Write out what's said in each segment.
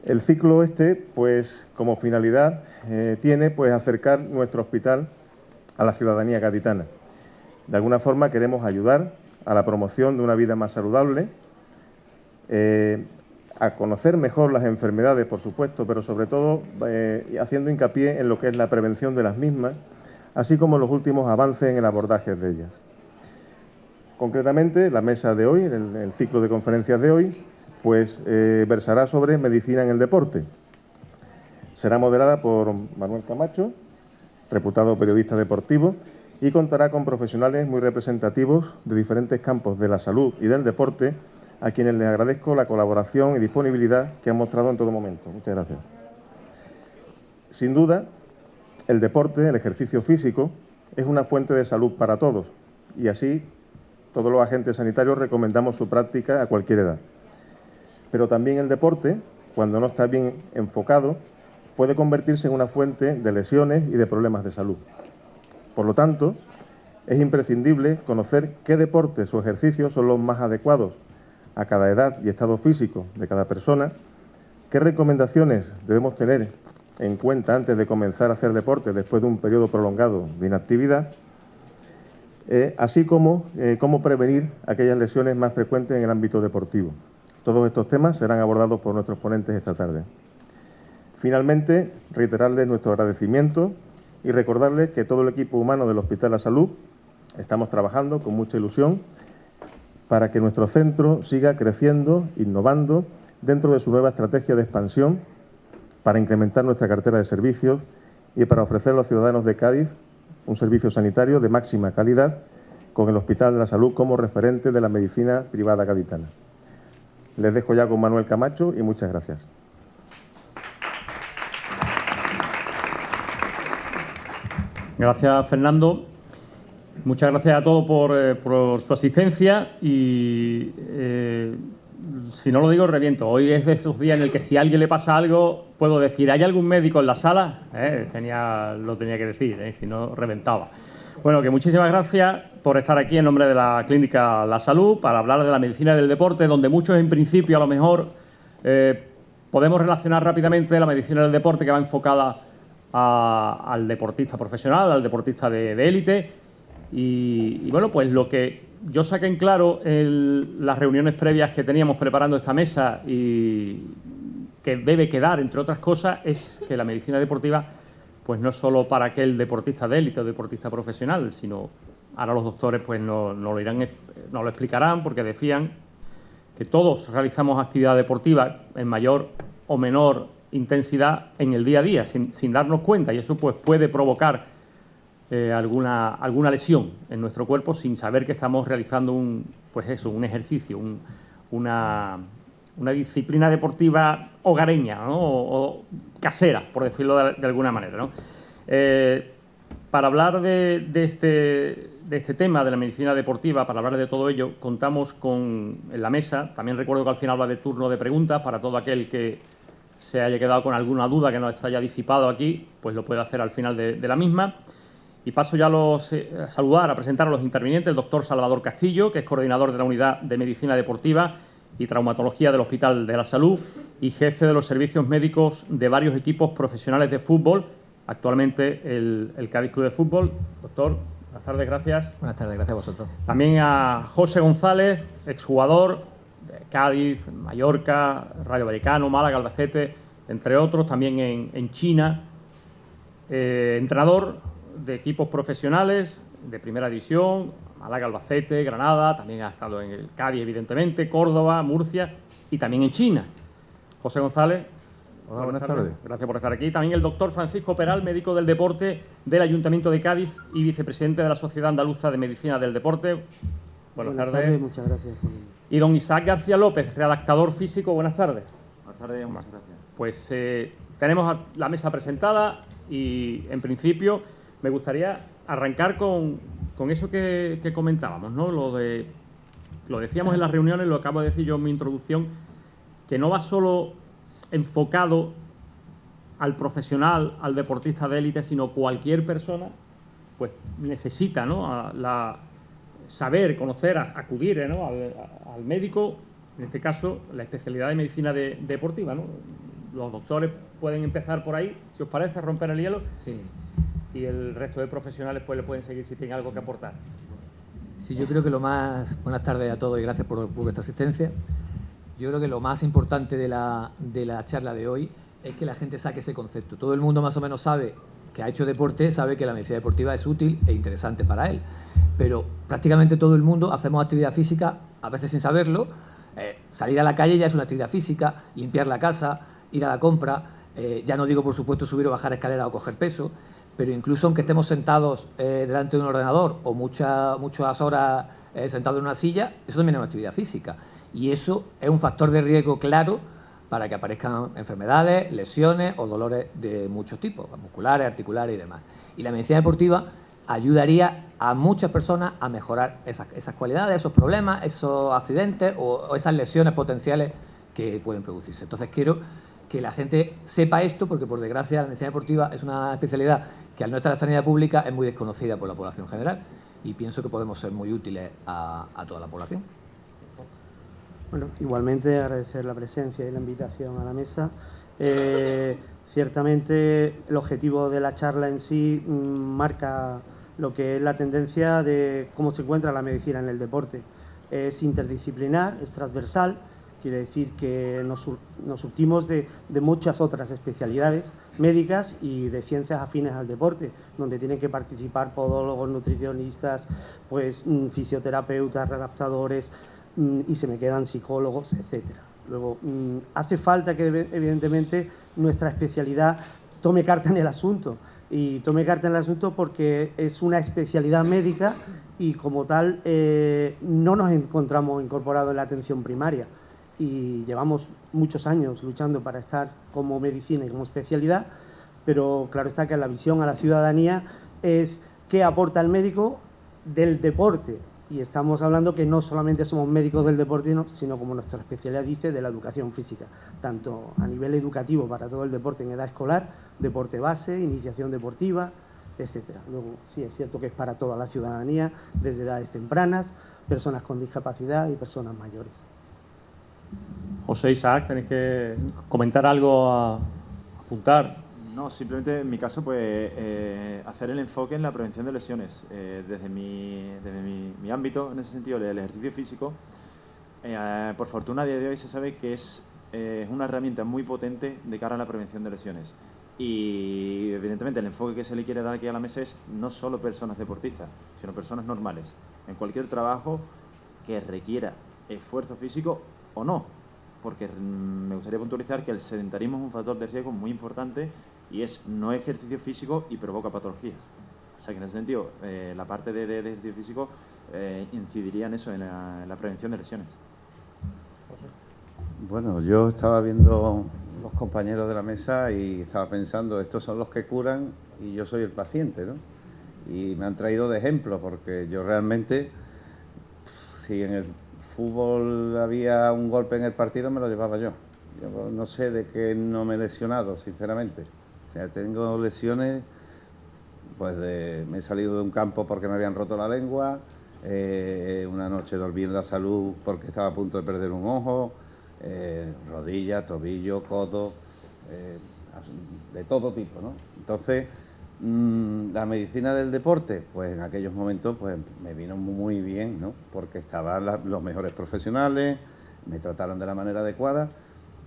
El ciclo pues como finalidad tiene pues acercar nuestro hospital a la ciudadanía gaditana. De alguna forma queremos ayudar a la promoción de una vida más saludable, a conocer mejor las enfermedades, por supuesto, pero sobre todo haciendo hincapié en lo que es la prevención de las mismas, así como los últimos avances en el abordaje de ellas. Concretamente, la mesa de hoy, el ciclo de conferencias de hoy, pues versará sobre medicina en el deporte. Será moderada por Manuel Camacho, reputado periodista deportivo, y contará con profesionales muy representativos de diferentes campos de la salud y del deporte, a quienes les agradezco la colaboración y disponibilidad que han mostrado en todo momento. Muchas gracias. Sin duda, el deporte, el ejercicio físico, es una fuente de salud para todos, y así todos los agentes sanitarios recomendamos su práctica a cualquier edad. Pero también el deporte, cuando no está bien enfocado, puede convertirse en una fuente de lesiones y de problemas de salud. Por lo tanto, es imprescindible conocer qué deportes o ejercicios son los más adecuados a cada edad y estado físico de cada persona, qué recomendaciones debemos tener en cuenta antes de comenzar a hacer deporte después de un periodo prolongado de inactividad, así como cómo prevenir aquellas lesiones más frecuentes en el ámbito deportivo. Todos estos temas serán abordados por nuestros ponentes esta tarde. Finalmente, reiterarles nuestro agradecimiento y recordarles que todo el equipo humano del Hospital La Salud estamos trabajando con mucha ilusión para que nuestro centro siga creciendo, innovando dentro de su nueva estrategia de expansión para incrementar nuestra cartera de servicios y para ofrecer a los ciudadanos de Cádiz un servicio sanitario de máxima calidad con el Hospital de la Salud como referente de la medicina privada gaditana. Les dejo ya con Manuel Camacho y muchas gracias. Gracias, Fernando. Muchas gracias a todos por su asistencia y si no lo digo, reviento. Hoy es de esos días en el que si a alguien le pasa algo, puedo decir, ¿hay algún médico en la sala? Lo tenía que decir, si no, reventaba. Bueno, que muchísimas gracias por estar aquí en nombre de la Clínica La Salud para hablar de la medicina del deporte, donde muchos en principio a lo mejor podemos relacionar rápidamente la medicina del deporte que va enfocada al deportista profesional, al deportista de élite. Y bueno, pues lo que yo saqué en claro en las reuniones previas que teníamos preparando esta mesa y que debe quedar, entre otras cosas, es que la medicina deportiva pues no es solo para aquel deportista de élite o deportista profesional, sino ahora los doctores pues nos lo explicarán, porque decían que todos realizamos actividad deportiva en mayor o menor intensidad en el día a día, sin darnos cuenta, y eso pues puede provocar alguna lesión en nuestro cuerpo sin saber que estamos realizando un ejercicio, una disciplina deportiva hogareña, ¿no? o casera, por decirlo de alguna manera, ¿no? Para hablar de este tema de la medicina deportiva, para hablar de todo ello, contamos en la mesa, también recuerdo que al final va de turno de preguntas para todo aquel que se haya quedado con alguna duda que no se haya disipado aquí, pues lo puede hacer al final de la misma. Y paso ya a saludar, a presentar a los intervinientes, el doctor Salvador Castillo, que es coordinador de la Unidad de Medicina Deportiva y Traumatología del Hospital de la Salud y jefe de los servicios médicos de varios equipos profesionales de fútbol, actualmente el Cádiz Club de Fútbol. Doctor, buenas tardes, gracias. Buenas tardes, gracias a vosotros. También a José González, exjugador de Cádiz, Mallorca, Rayo Vallecano, Málaga, Albacete, entre otros, también en China, entrenador de equipos profesionales de primera división, Málaga, Albacete, Granada, también ha estado en el Cádiz, evidentemente, Córdoba, Murcia y también en China. José González. Hola, buenas tardes. Gracias por estar aquí. También el doctor Francisco Peral, médico del deporte del Ayuntamiento de Cádiz y vicepresidente de la Sociedad Andaluza de Medicina del Deporte. Buenas tardes. Muchas gracias. Y don Isaac García López, redactador físico. Buenas tardes. Buenas tardes, muchas gracias. Pues tenemos la mesa presentada y, en principio, me gustaría arrancar con eso que comentábamos, ¿no? Lo decíamos en las reuniones, lo acabo de decir yo en mi introducción, que no va solo enfocado al profesional, al deportista de élite, sino cualquier persona pues necesita, ¿no? Saber, conocer, acudir, ¿no? al médico, en este caso la especialidad de medicina deportiva, ¿no? los doctores pueden empezar por ahí, si os parece, romper el hielo. Sí. Y el resto de profesionales pues le pueden seguir si tienen algo que aportar. Sí, yo creo que lo más... Buenas tardes a todos y gracias por vuestra asistencia. Yo creo que lo más importante de la charla de hoy es que la gente saque ese concepto. Todo el mundo más o menos sabe que ha hecho deporte, sabe que la medicina deportiva es útil e interesante para él. Pero prácticamente todo el mundo hacemos actividad física, a veces sin saberlo. Salir a la calle ya es una actividad física, limpiar la casa, ir a la compra. Ya no digo, por supuesto, subir o bajar escaleras o coger peso. Pero incluso aunque estemos sentados delante de un ordenador o muchas horas sentados en una silla, eso también es una actividad física. Y eso es un factor de riesgo claro para que aparezcan enfermedades, lesiones o dolores de muchos tipos, musculares, articulares y demás. Y la medicina deportiva ayudaría a muchas personas a mejorar esas cualidades, esos problemas, esos accidentes o esas lesiones potenciales que pueden producirse. Entonces quiero que la gente sepa esto porque, por desgracia, la medicina deportiva es una especialidad que al no estar en la sanidad pública es muy desconocida por la población general y pienso que podemos ser muy útiles a toda la población. Bueno, igualmente agradecer la presencia y la invitación a la mesa. Ciertamente el objetivo de la charla en sí marca lo que es la tendencia de cómo se encuentra la medicina en el deporte. Es interdisciplinar, es transversal, quiere decir que nos surtimos de muchas otras especialidades médicas y de ciencias afines al deporte, donde tienen que participar podólogos, nutricionistas, pues fisioterapeutas, readaptadores, y se me quedan psicólogos, etcétera. Luego, hace falta que evidentemente nuestra especialidad tome carta en el asunto, y tome carta en el asunto porque es una especialidad médica y como tal no nos encontramos incorporados en la atención primaria y llevamos muchos años luchando para estar como medicina y como especialidad, pero claro está que la visión a la ciudadanía es qué aporta el médico del deporte. Y estamos hablando que no solamente somos médicos del deporte, sino como nuestra especialidad dice, de la educación física, tanto a nivel educativo para todo el deporte en edad escolar, deporte base, iniciación deportiva, etcétera. Luego, sí es cierto que es para toda la ciudadanía, desde edades tempranas, personas con discapacidad y personas mayores. José, Isaac, ¿tenéis que comentar algo, a apuntar? No, simplemente en mi caso, pues hacer el enfoque en la prevención de lesiones. Desde mi ámbito, en ese sentido, el ejercicio físico, por fortuna a día de hoy se sabe que es una herramienta muy potente de cara a la prevención de lesiones. Y evidentemente el enfoque que se le quiere dar aquí a la mesa es no solo personas deportistas, sino personas normales, en cualquier trabajo que requiera esfuerzo físico o no. Porque me gustaría puntualizar que el sedentarismo es un factor de riesgo muy importante y no ejercicio físico y provoca patologías. O sea que en ese sentido, la parte de ejercicio físico incidiría en eso, en la prevención de lesiones. Bueno, yo estaba viendo los compañeros de la mesa y estaba pensando, estos son los que curan y yo soy el paciente, ¿no? Y me han traído de ejemplo porque yo realmente, si en el fútbol había un golpe en el partido, me lo llevaba yo. Yo no sé de qué no me he lesionado, sinceramente. O sea, tengo lesiones, pues me he salido de un campo porque me habían roto la lengua, una noche dormí en la salud porque estaba a punto de perder un ojo, rodilla, tobillo, codo, de todo tipo, ¿no? Entonces, la medicina del deporte, pues en aquellos momentos pues me vino muy bien, ¿no? Porque estaban los mejores profesionales, me trataron de la manera adecuada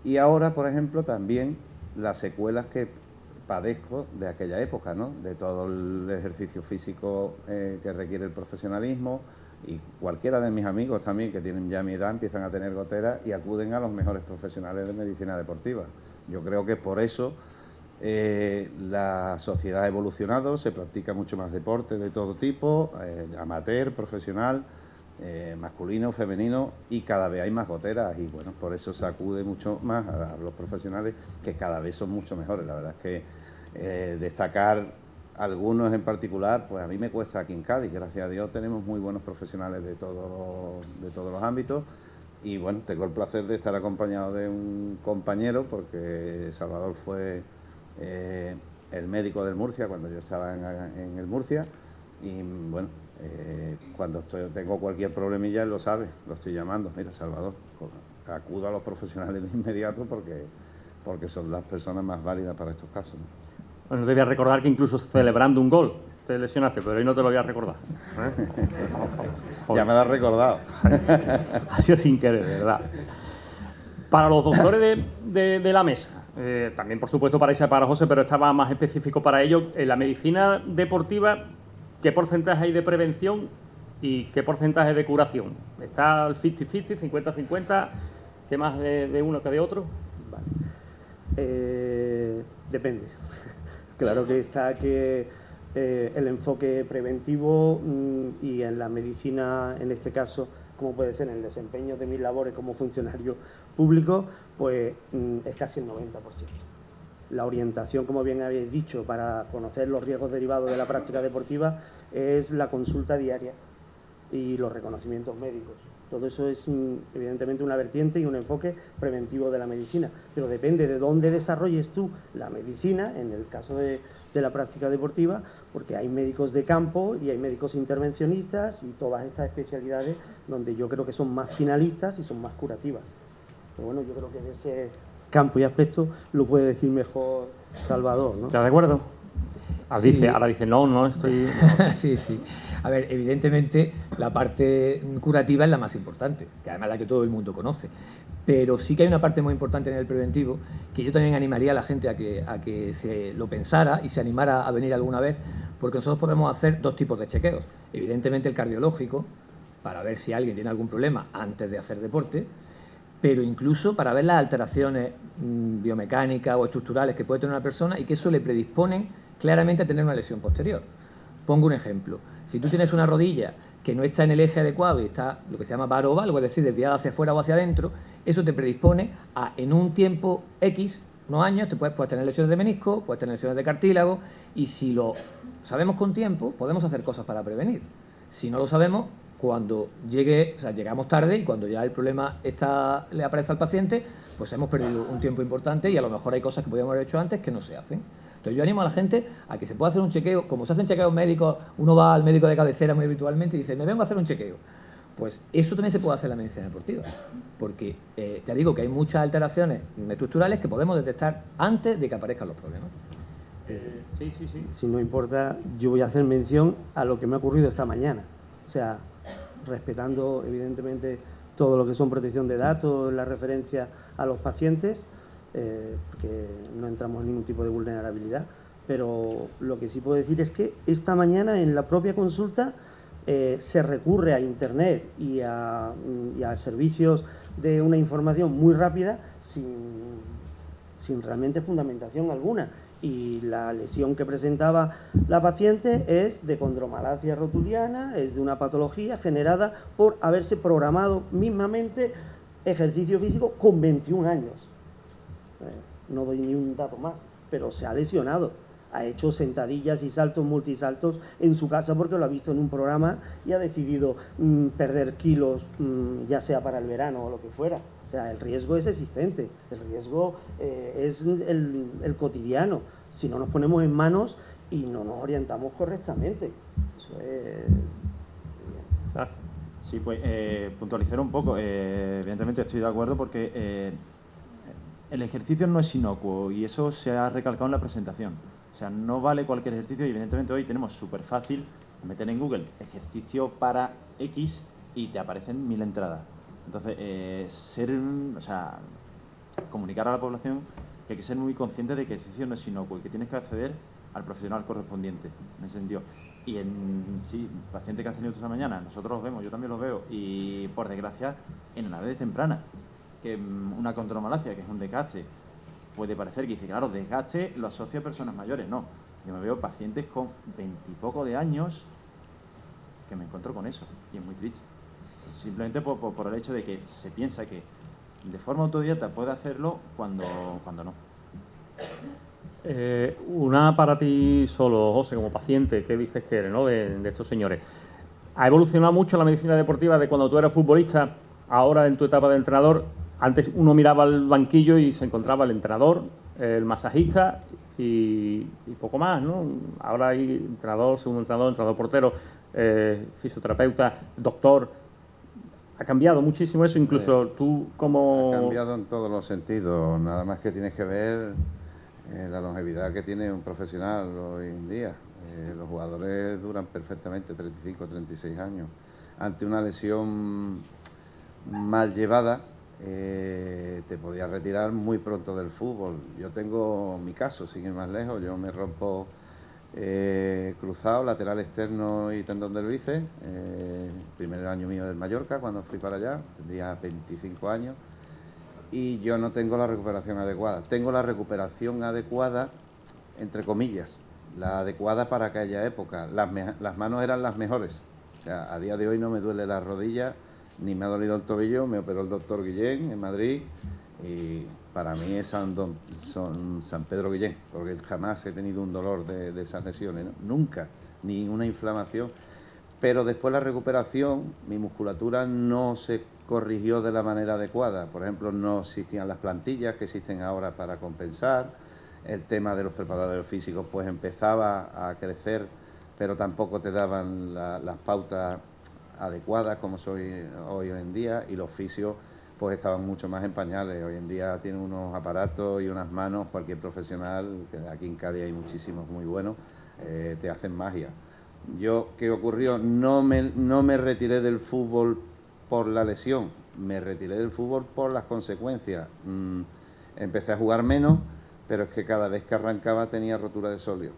y ahora, por ejemplo, también las secuelas que padezco de aquella época, ¿no? De todo el ejercicio físico que requiere el profesionalismo y cualquiera de mis amigos también que tienen ya mi edad empiezan a tener goteras y acuden a los mejores profesionales de medicina deportiva. Yo creo que por eso la sociedad ha evolucionado, se practica mucho más deporte de todo tipo, amateur, profesional, masculino, femenino y cada vez hay más goteras y bueno, por eso se acude mucho más a los profesionales que cada vez son mucho mejores. La verdad es que destacar algunos en particular, pues a mí me cuesta aquí en Cádiz, gracias a Dios tenemos muy buenos profesionales de todos los ámbitos y bueno, tengo el placer de estar acompañado de un compañero porque Salvador fue el médico del Murcia cuando yo estaba en el Murcia y bueno, cuando tengo cualquier problemilla él lo sabe, lo estoy llamando, mira Salvador, acudo a los profesionales de inmediato porque porque son las personas más válidas para estos casos, ¿no? Bueno, te voy a recordar que incluso celebrando un gol te lesionaste, pero hoy no te lo voy a recordar. Ya me lo has recordado. Ha sido sin querer, de verdad. Para los doctores de la mesa, también por supuesto para Isa y para José, pero estaba más específico para ellos, en la medicina deportiva, ¿qué porcentaje hay de prevención y qué porcentaje de curación? ¿Está el 50-50, 50-50? ¿Qué más de uno que de otro? Vale. Depende. Claro que está que el enfoque preventivo y en la medicina, en este caso, como puede ser en el desempeño de mis labores como funcionario público, pues es casi el 90%. La orientación, como bien habéis dicho, para conocer los riesgos derivados de la práctica deportiva es la consulta diaria y los reconocimientos médicos. Todo eso es evidentemente una vertiente y un enfoque preventivo de la medicina, pero depende de dónde desarrolles tú la medicina, en el caso de la práctica deportiva, porque hay médicos de campo y hay médicos intervencionistas y todas estas especialidades donde yo creo que son más finalistas y son más curativas. Pero bueno, yo creo que de ese campo y aspecto lo puede decir mejor Salvador, ¿no? ¿Estás de acuerdo? Sí. Ahora dice, no estoy... Sí, sí. A ver, evidentemente la parte curativa es la más importante, que además es la que todo el mundo conoce. Pero sí que hay una parte muy importante en el preventivo que yo también animaría a la gente a que se lo pensara y se animara a venir alguna vez, porque nosotros podemos hacer dos tipos de chequeos. Evidentemente el cardiológico, para ver si alguien tiene algún problema antes de hacer deporte, pero incluso para ver las alteraciones biomecánicas o estructurales que puede tener una persona y que eso le predisponen claramente a tener una lesión posterior. Pongo un ejemplo. Si tú tienes una rodilla que no está en el eje adecuado y está lo que se llama varovalgo, es decir, desviada hacia afuera o hacia adentro, eso te predispone a, en un tiempo X, unos años, te puedes tener lesiones de menisco, puedes tener lesiones de cartílago, y si lo sabemos con tiempo, podemos hacer cosas para prevenir. Si no lo sabemos, cuando llegue, o sea, llegamos tarde y cuando ya el problema le aparece al paciente, pues hemos perdido un tiempo importante y a lo mejor hay cosas que podíamos haber hecho antes que no se hacen. Entonces yo animo a la gente a que se pueda hacer un chequeo, como se hacen chequeos médicos, uno va al médico de cabecera muy habitualmente y dice, me vengo a hacer un chequeo. Pues eso también se puede hacer en la medicina deportiva, porque te digo que hay muchas alteraciones estructurales que podemos detectar antes de que aparezcan los problemas. Sí. Si no importa, yo voy a hacer mención a lo que me ha ocurrido esta mañana. O sea, respetando evidentemente todo lo que son protección de datos, la referencia a los pacientes, porque no entramos en ningún tipo de vulnerabilidad, pero lo que sí puedo decir es que esta mañana en la propia consulta se recurre a Internet y a servicios de una información muy rápida sin realmente fundamentación alguna. Y la lesión que presentaba la paciente es de condromalacia rotuliana, es de una patología generada por haberse programado mismamente ejercicio físico con 21 años. No doy ni un dato más, pero se ha lesionado. Ha hecho sentadillas y saltos, multisaltos en su casa porque lo ha visto en un programa y ha decidido perder kilos, ya sea para el verano o lo que fuera. O sea, el riesgo es existente, el riesgo es el cotidiano, si no nos ponemos en manos y no nos orientamos correctamente. Eso es... Sí, pues puntualizar un poco. Evidentemente estoy de acuerdo porque el ejercicio no es inocuo y eso se ha recalcado en la presentación. O sea, no vale cualquier ejercicio y evidentemente hoy tenemos súper fácil meter en Google ejercicio para X y te aparecen 1000 entradas. Entonces, comunicar a la población que hay que ser muy consciente de que el ejercicio no es inocuo y que tienes que acceder al profesional correspondiente en ese sentido. Y sí, pacientes que has tenido esta mañana, nosotros los vemos, yo también los veo, y por desgracia, en una edad temprana, que una condromalacia, que es un desgaste, puede parecer que dice, claro, desgaste lo asocia a personas mayores. No, yo me veo pacientes con 20 y poco de años que me encuentro con eso, y es muy triste. Simplemente por el hecho de que se piensa que de forma autodidacta puede hacerlo cuando no. Una para ti solo, José, como paciente, ¿qué dices que eres, ¿no? de estos señores? ¿Ha evolucionado mucho la medicina deportiva de cuando tú eras futbolista, ahora en tu etapa de entrenador? Antes uno miraba al banquillo y se encontraba el entrenador, el masajista y poco más, ¿no? Ahora hay entrenador, segundo entrenador portero, fisioterapeuta, doctor. ha cambiado muchísimo eso, incluso tú como... Ha cambiado en todos los sentidos, nada más que tienes que ver la longevidad que tiene un profesional hoy en día. Los jugadores duran perfectamente 35 o 36 años. Ante una lesión mal llevada, te podías retirar muy pronto del fútbol. Yo tengo mi caso, sin ir más lejos, yo me rompo cruzado, lateral externo y tendón del bíceps, primer año mío del Mallorca, cuando fui para allá, tendría 25 años, y yo no tengo la recuperación adecuada. Tengo la recuperación adecuada, entre comillas, la adecuada para aquella época. Las manos eran las mejores. O sea, a día de hoy no me duele la rodilla, ni me ha dolido el tobillo, me operó el doctor Guillén en Madrid, y para mí es San Pedro Guillén, porque jamás he tenido un dolor de esas lesiones, ¿no? Nunca, ni una inflamación. Pero después la recuperación, mi musculatura no se corrigió de la manera adecuada. Por ejemplo, no existían las plantillas que existen ahora para compensar. El tema de los preparadores físicos pues empezaba a crecer, pero tampoco te daban las pautas adecuadas como soy hoy en día, y los fisios pues estaban mucho más en pañales. Hoy en día tienen unos aparatos y unas manos, cualquier profesional, que aquí en Cádiz hay muchísimos muy buenos, te hacen magia. Yo, ¿qué ocurrió? No me retiré del fútbol por la lesión, me retiré del fútbol por las consecuencias. Empecé a jugar menos, pero es que cada vez que arrancaba tenía rotura de sóleo,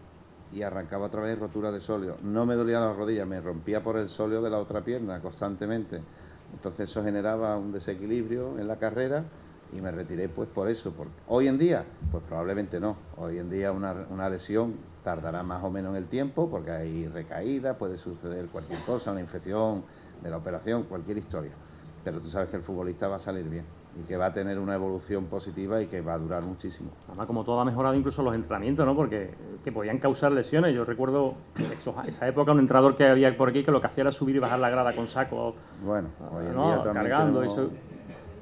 y arrancaba otra vez rotura de sóleo. No me dolía la rodilla, me rompía por el sóleo de la otra pierna constantemente. Entonces eso generaba un desequilibrio en la carrera, y me retiré pues por eso. Porque hoy en día, pues probablemente no. Hoy en día una lesión tardará más o menos en el tiempo, porque hay recaídas, puede suceder cualquier cosa, una infección de la operación, cualquier historia. Pero tú sabes que el futbolista va a salir bien, y que va a tener una evolución positiva y que va a durar muchísimo. Además, como todo ha mejorado, incluso los entrenamientos, ¿no? Porque que podían causar lesiones. Yo recuerdo esa época, un entrenador que había por aquí que lo que hacía era subir y bajar la grada con saco. Bueno, hoy en ¿no? día también Cargando. tenemos...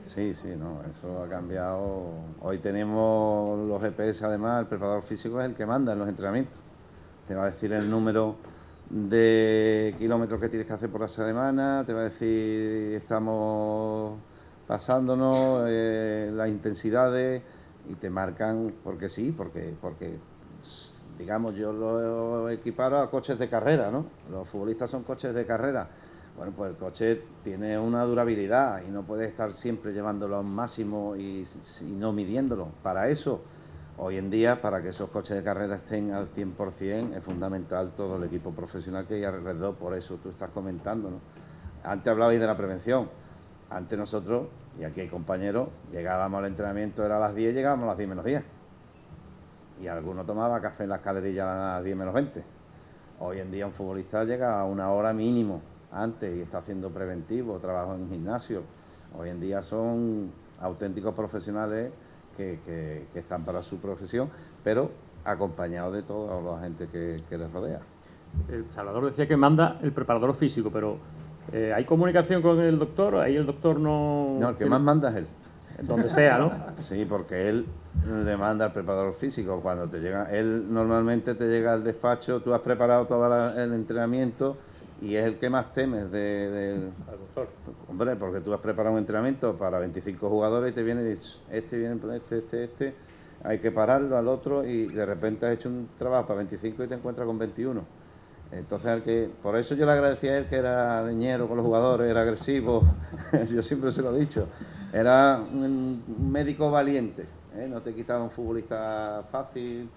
Sí, no, eso ha cambiado. Hoy tenemos los GPS, además, el preparador físico es el que manda en los entrenamientos. Te va a decir el número de kilómetros que tienes que hacer por la semana, te va a decir estamos pasándonos las intensidades, y te marcan porque sí, porque digamos, yo lo equiparo a coches de carrera, ¿no? Los futbolistas son coches de carrera. Bueno, pues el coche tiene una durabilidad y no puedes estar siempre llevándolo al máximo y no midiéndolo. Para eso, hoy en día, para que esos coches de carrera estén al 100%, es fundamental todo el equipo profesional que hay alrededor. Por eso tú estás comentando, ¿no? Antes hablabais de la prevención. Antes nosotros, y aquí hay compañeros, llegábamos al entrenamiento, era a las 10, llegábamos a las 10 menos 10. Y alguno tomaba café en la escalerilla a las 10 menos 20. Hoy en día un futbolista llega a una hora mínimo antes y está haciendo preventivo, trabajo en gimnasio. Hoy en día son auténticos profesionales que están para su profesión, pero acompañados de toda la gente que les rodea. El Salvador decía que manda el preparador físico, pero ¿hay comunicación con el doctor? Ahí el doctor no... No, el que más manda es él. Donde sea, ¿no? Sí, porque él le manda al preparador físico. Cuando te llega, él normalmente te llega al despacho, tú has preparado todo el entrenamiento, y es el que más temes del doctor. Hombre, porque tú has preparado un entrenamiento para 25 jugadores y te viene y dices, este viene, este, hay que pararlo al otro, y de repente has hecho un trabajo para 25 y te encuentras con 21. Entonces, por eso yo le agradecí a él, que era leñero con los jugadores, era agresivo, yo siempre se lo he dicho, era un médico valiente, no te quitaba un futbolista fácil.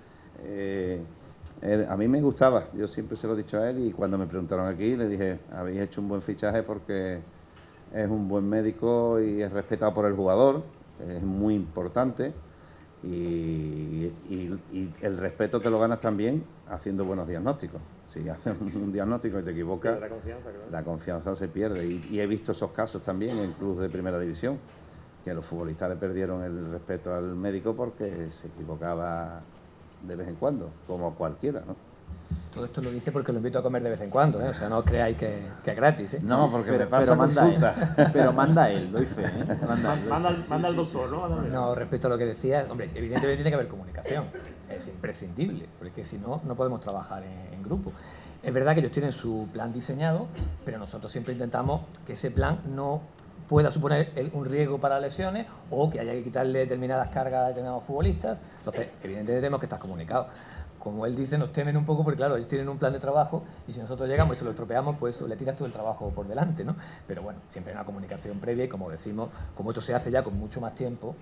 A mí me gustaba, yo siempre se lo he dicho a él, y cuando me preguntaron aquí le dije, habéis hecho un buen fichaje porque es un buen médico y es respetado por el jugador, es muy importante, y el respeto te lo ganas también haciendo buenos diagnósticos. Si haces un diagnóstico y te equivocas, la confianza se pierde, y he visto esos casos también en clubes de primera división, que los futbolistas le perdieron el respeto al médico porque se equivocaba de vez en cuando, como cualquiera, ¿no? Todo esto lo dice porque lo invito a comer de vez en cuando, ¿eh? O sea, no os creáis que es gratis, ¿eh? No, porque me pasa consulta. Pero manda él, doy fe, ¿eh? Manda al doctor, ¿no? No, respecto a lo que decías, hombre, evidentemente tiene que haber comunicación, es imprescindible, porque si no, no podemos trabajar en grupo. Es verdad que ellos tienen su plan diseñado, pero nosotros siempre intentamos que ese plan no pueda suponer un riesgo para lesiones o que haya que quitarle determinadas cargas a determinados futbolistas. Entonces, evidentemente tenemos que estar comunicados. Como él dice, nos temen un poco porque, claro, ellos tienen un plan de trabajo y si nosotros llegamos y se lo estropeamos, pues le tiras todo el trabajo por delante, ¿no? Pero bueno, siempre hay una comunicación previa y, como decimos, como esto se hace ya con mucho más tiempo,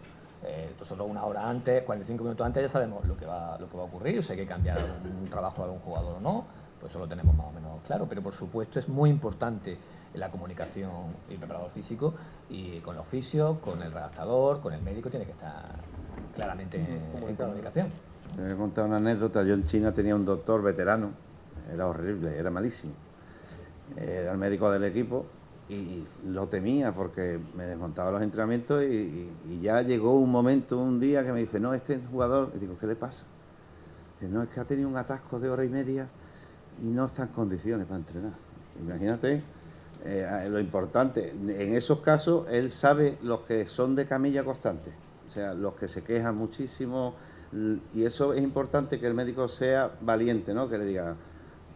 nosotros una hora antes, 45 minutos antes, ya sabemos lo que va a ocurrir, o si hay que cambiar un trabajo de algún jugador o no, pues eso lo tenemos más o menos claro. Pero, por supuesto, es muy importante la comunicación y el preparador físico, y con el oficio, con el redactador, con el médico, tiene que estar claramente en comunicación. Te voy a contar una anécdota. Yo en China tenía un doctor veterano, era horrible, era malísimo. Era el médico del equipo y lo temía porque me desmontaba los entrenamientos y ya llegó un momento, un día, que me dice, no, este jugador, y digo, ¿qué le pasa? Dice, no, es que ha tenido un atasco de hora y media y no está en condiciones para entrenar. Imagínate lo importante. En esos casos, él sabe los que son de camilla constante, o sea, los que se quejan muchísimo. Y eso es importante, que el médico sea valiente, ¿no? Que le diga,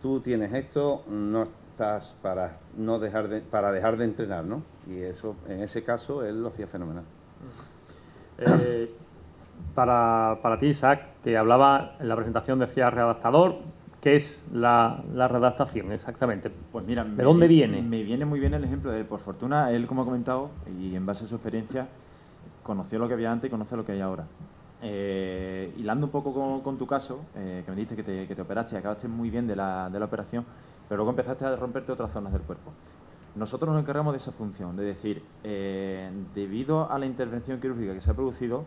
tú tienes esto, no estás para dejar de entrenar, ¿no? Y eso, en ese caso, él lo hacía fenomenal. Para ti, Isaac, que hablaba en la presentación, decía redactador, ¿qué es la redactación exactamente? Pues mira, ¿de dónde viene? Me viene muy bien el ejemplo de él. Por fortuna, él, como ha comentado, y en base a su experiencia, conoció lo que había antes y conoce lo que hay ahora. Hilando un poco con tu caso, que me dijiste que te operaste y acabaste muy bien de la operación, pero luego empezaste a romperte otras zonas del cuerpo. Nosotros nos encargamos de esa función, de decir, debido a la intervención quirúrgica que se ha producido,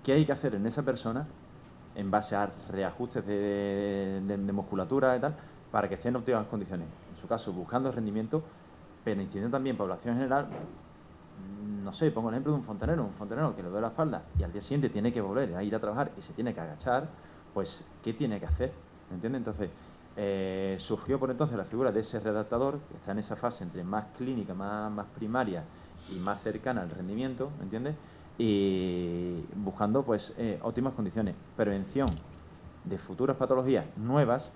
¿qué hay que hacer en esa persona en base a reajustes de musculatura y tal, para que esté en óptimas condiciones? En su caso, buscando rendimiento, pero incidiendo también población general. No sé, pongo el ejemplo de un fontanero que le duele la espalda y al día siguiente tiene que volver a ir a trabajar y se tiene que agachar, pues ¿qué tiene que hacer? ¿Me entiendes? Entonces, surgió por entonces la figura de ese redactador, que está en esa fase entre más clínica, más primaria y más cercana al rendimiento, ¿me entiendes? Y buscando pues óptimas condiciones, prevención de futuras patologías nuevas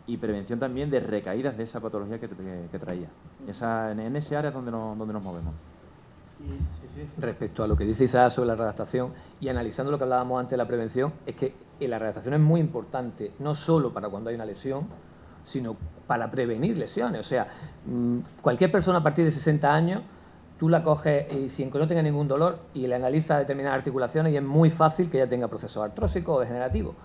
y prevención también de recaídas de esa patología que traía. En ese área es donde nos movemos. Respecto a lo que dice Isaac sobre la redactación y analizando lo que hablábamos antes de la prevención, es que la redactación es muy importante, no solo para cuando hay una lesión, sino para prevenir lesiones. O sea, cualquier persona a partir de 60 años, tú la coges y sin que no tenga ningún dolor y le analizas determinadas articulaciones y es muy fácil que ella tenga procesos artrósicos o degenerativos.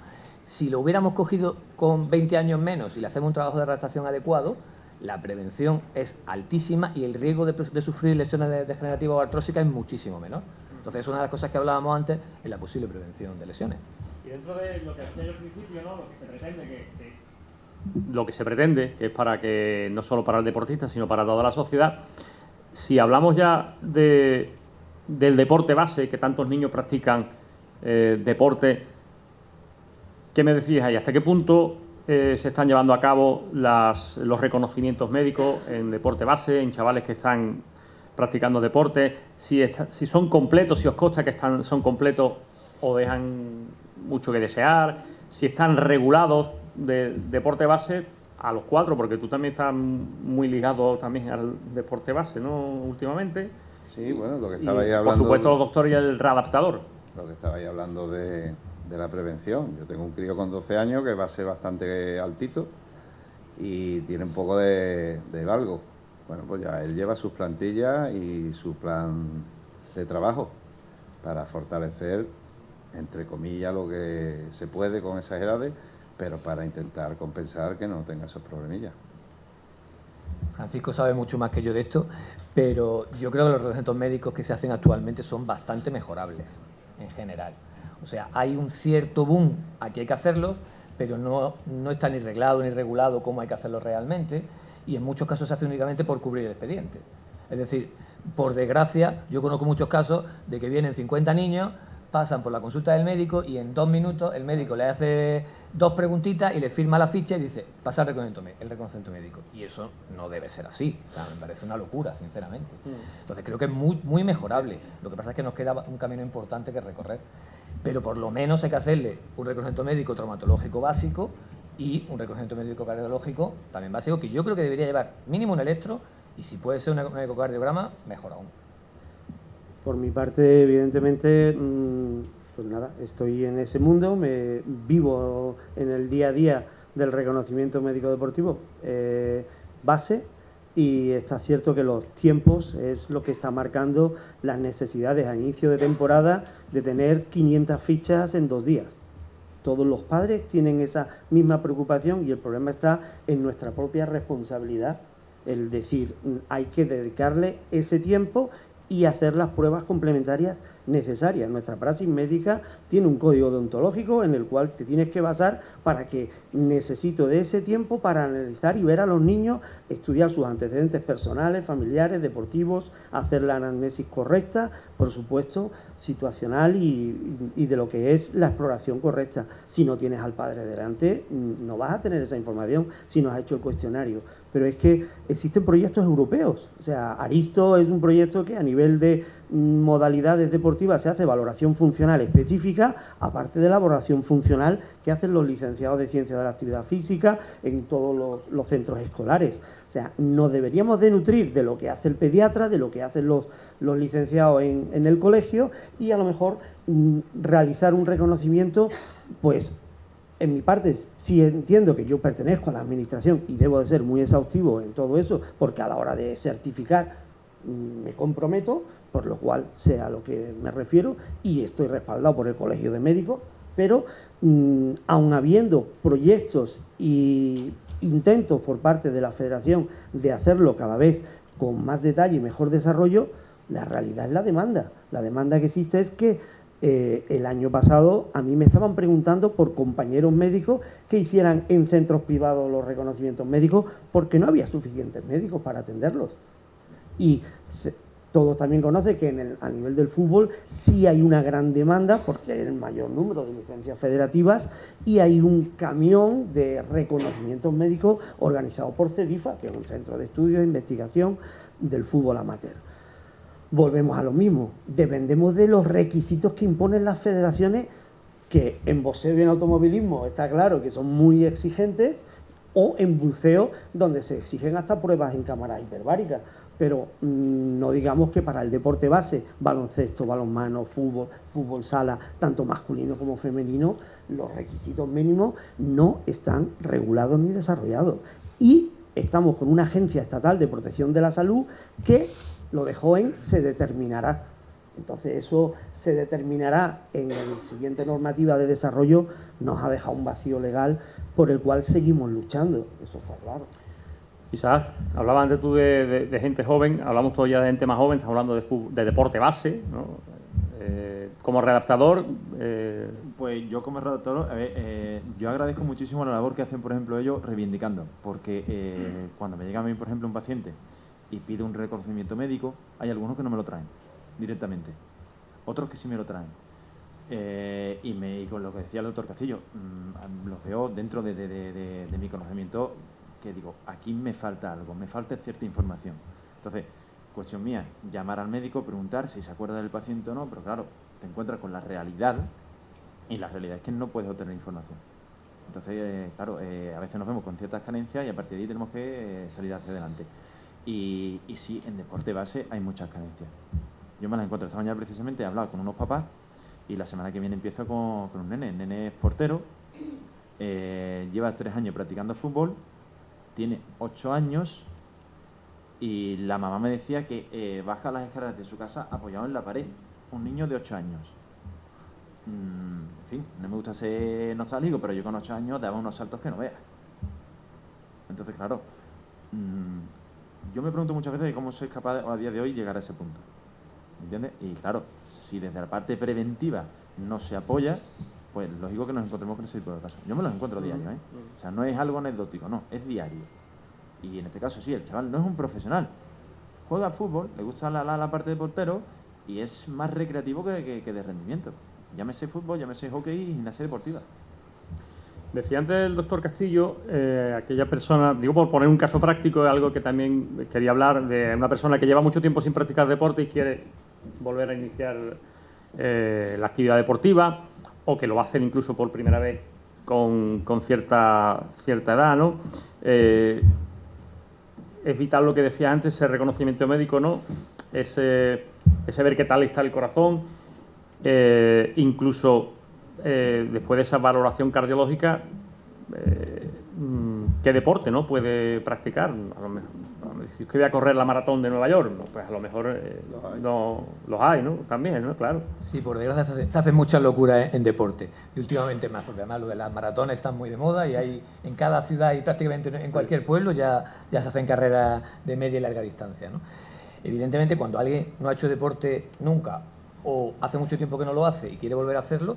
Si lo hubiéramos cogido con 20 años menos y le hacemos un trabajo de redactación adecuado, la prevención es altísima y el riesgo de sufrir lesiones degenerativas o artrósicas es muchísimo menor. Entonces, es una de las cosas que hablábamos antes en la posible prevención de lesiones. Y dentro de lo que decía yo al principio, ¿no? Lo que se pretende, que es para que no solo para el deportista, sino para toda la sociedad. Si hablamos ya del deporte base, que tantos niños practican deporte, ¿qué me decías ahí? ¿Hasta qué punto se están llevando a cabo los reconocimientos médicos en deporte base, en chavales que están practicando deporte? Si son completos, si os consta que son completos o dejan mucho que desear, si están regulados de deporte base a los 4, porque tú también estás muy ligado también al deporte base, ¿no? Últimamente. Sí, bueno, lo que estabais hablando... Por supuesto, los doctores y el readaptador. Lo que estabais hablando de la prevención. Yo tengo un crío con 12 años que va a ser bastante altito y tiene un poco de valgo. Bueno, pues ya él lleva sus plantillas y su plan de trabajo para fortalecer, entre comillas, lo que se puede con esas edades, pero para intentar compensar que no tenga esos problemillas. Francisco sabe mucho más que yo de esto, pero yo creo que los reglamentos médicos que se hacen actualmente son bastante mejorables en general. O sea, hay un cierto boom, aquí hay que hacerlos, pero no está ni reglado ni regulado cómo hay que hacerlo realmente, y en muchos casos se hace únicamente por cubrir el expediente. Es decir, por desgracia, yo conozco muchos casos de que vienen 50 niños, pasan por la consulta del médico y en 2 minutos el médico le hace 2 preguntitas y le firma la ficha y dice, pasa el reconocimiento médico. Y eso no debe ser así. O sea, me parece una locura, sinceramente. Entonces creo que es muy mejorable. Lo que pasa es que nos queda un camino importante que recorrer. Pero por lo menos hay que hacerle un reconocimiento médico traumatológico básico y un reconocimiento médico cardiológico también básico, que yo creo que debería llevar mínimo un electro Y si puede ser un ecocardiograma, mejor aún. Por mi parte, evidentemente, pues nada, estoy en ese mundo, me vivo en el día a día del reconocimiento médico deportivo base, y está cierto que los tiempos es lo que está marcando las necesidades a inicio de temporada de tener 500 fichas en 2 días. Todos los padres tienen esa misma preocupación y el problema está en nuestra propia responsabilidad. El decir, hay que dedicarle ese tiempo y hacer las pruebas complementarias necesarias. Nuestra praxis médica tiene un código deontológico en el cual te tienes que basar para que necesito de ese tiempo para analizar y ver a los niños, estudiar sus antecedentes personales, familiares, deportivos, hacer la anamnesis correcta, por supuesto, situacional y de lo que es la exploración correcta. Si no tienes al padre delante, no vas a tener esa información si no has hecho el cuestionario. Pero es que existen proyectos europeos. O sea, Aristo es un proyecto que a nivel de modalidades deportivas se hace valoración funcional específica, aparte de la valoración funcional que hacen los licenciados de Ciencias de la Actividad Física en todos los centros escolares. O sea, nos deberíamos de nutrir de lo que hace el pediatra, de lo que hacen los licenciados en el colegio, y a lo mejor realizar un reconocimiento, pues en mi parte sí entiendo que yo pertenezco a la administración y debo de ser muy exhaustivo en todo eso, porque a la hora de certificar me comprometo, por lo cual sé a lo que me refiero y estoy respaldado por el Colegio de Médicos, pero aun habiendo proyectos e intentos por parte de la Federación de hacerlo cada vez con más detalle y mejor desarrollo, la realidad es la demanda. La demanda que existe es que el año pasado a mí me estaban preguntando por compañeros médicos que hicieran en centros privados los reconocimientos médicos porque no había suficientes médicos para atenderlos. Y todos también conocen que a nivel del fútbol sí hay una gran demanda porque hay el mayor número de licencias federativas y hay un camión de reconocimientos médicos organizado por CEDIFA, que es un centro de estudio e investigación del fútbol amateur. Volvemos a lo mismo, dependemos de los requisitos que imponen las federaciones, que en boxeo y en automovilismo está claro que son muy exigentes, o en buceo, donde se exigen hasta pruebas en cámaras hiperbáricas. Pero no digamos que para el deporte base, baloncesto, balonmano, fútbol sala, tanto masculino como femenino, los requisitos mínimos no están regulados ni desarrollados. Y estamos con una agencia estatal de protección de la salud que lo dejó en se determinará. Entonces eso se determinará en la siguiente normativa de desarrollo, nos ha dejado un vacío legal por el cual seguimos luchando, eso está claro. Isaac, hablabas antes tú de gente joven, hablamos todavía de gente más joven, estamos hablando de deporte base, ¿no? Como redactador... Pues yo como redactor, yo agradezco muchísimo la labor que hacen, por ejemplo, ellos reivindicando, porque cuando me llega a mí, por ejemplo, un paciente y pide un reconocimiento médico, hay algunos que no me lo traen directamente, otros que sí me lo traen. Y con lo que decía el doctor Castillo, los veo dentro de mi conocimiento, que digo, aquí me falta algo, me falta cierta información. Entonces, cuestión mía, llamar al médico, preguntar si se acuerda del paciente o no, pero claro, te encuentras con la realidad, y la realidad es que no puedes obtener información. Entonces, claro, a veces nos vemos con ciertas carencias y a partir de ahí tenemos que salir hacia adelante. Y sí, en deporte base hay muchas carencias. Yo me las encuentro. Esta mañana precisamente he hablado con unos papás y la semana que viene empiezo con un nene. El nene es portero, lleva 3 años practicando fútbol, tiene 8 años y la mamá me decía que baja las escaleras de su casa apoyado en la pared. Un niño de 8 años. En fin, no me gusta ser nostálgico, pero yo con 8 años daba unos saltos que no veas. Entonces, claro, yo me pregunto muchas veces de cómo soy capaz a día de hoy llegar a ese punto. ¿Entiendes? Y claro, si desde la parte preventiva no se apoya, pues lógico que nos encontremos con ese tipo de casos. Yo me los encuentro diario, ¿eh? O sea, no es algo anecdótico, no, es diario. Y en este caso sí, el chaval no es un profesional. Juega al fútbol, le gusta la parte de portero y es más recreativo que de rendimiento. Llámese fútbol, llámese hockey y gimnasia deportiva. Decía antes el doctor Castillo, aquella persona, digo por poner un caso práctico, algo que también quería hablar, de una persona que lleva mucho tiempo sin practicar deporte y quiere volver a iniciar la actividad deportiva, o que lo va a hacer incluso por primera vez con cierta edad, ¿no? es vital lo que decía antes, ese reconocimiento médico, ¿no? Ese ver qué tal está el corazón, incluso después de esa valoración cardiológica, qué deporte, ¿no?, puede practicar. A lo mejor, si es que voy a correr la maratón de Nueva York, ¿no?, pues a lo mejor no, los hay, ¿no?, también, ¿no?, claro. Sí, por desgracia se hacen muchas locuras en deporte, y últimamente más, porque además lo de las maratones están muy de moda y hay en cada ciudad y prácticamente en cualquier pueblo ya se hacen carreras de media y larga distancia, ¿no? Evidentemente, cuando alguien no ha hecho deporte nunca o hace mucho tiempo que no lo hace y quiere volver a hacerlo,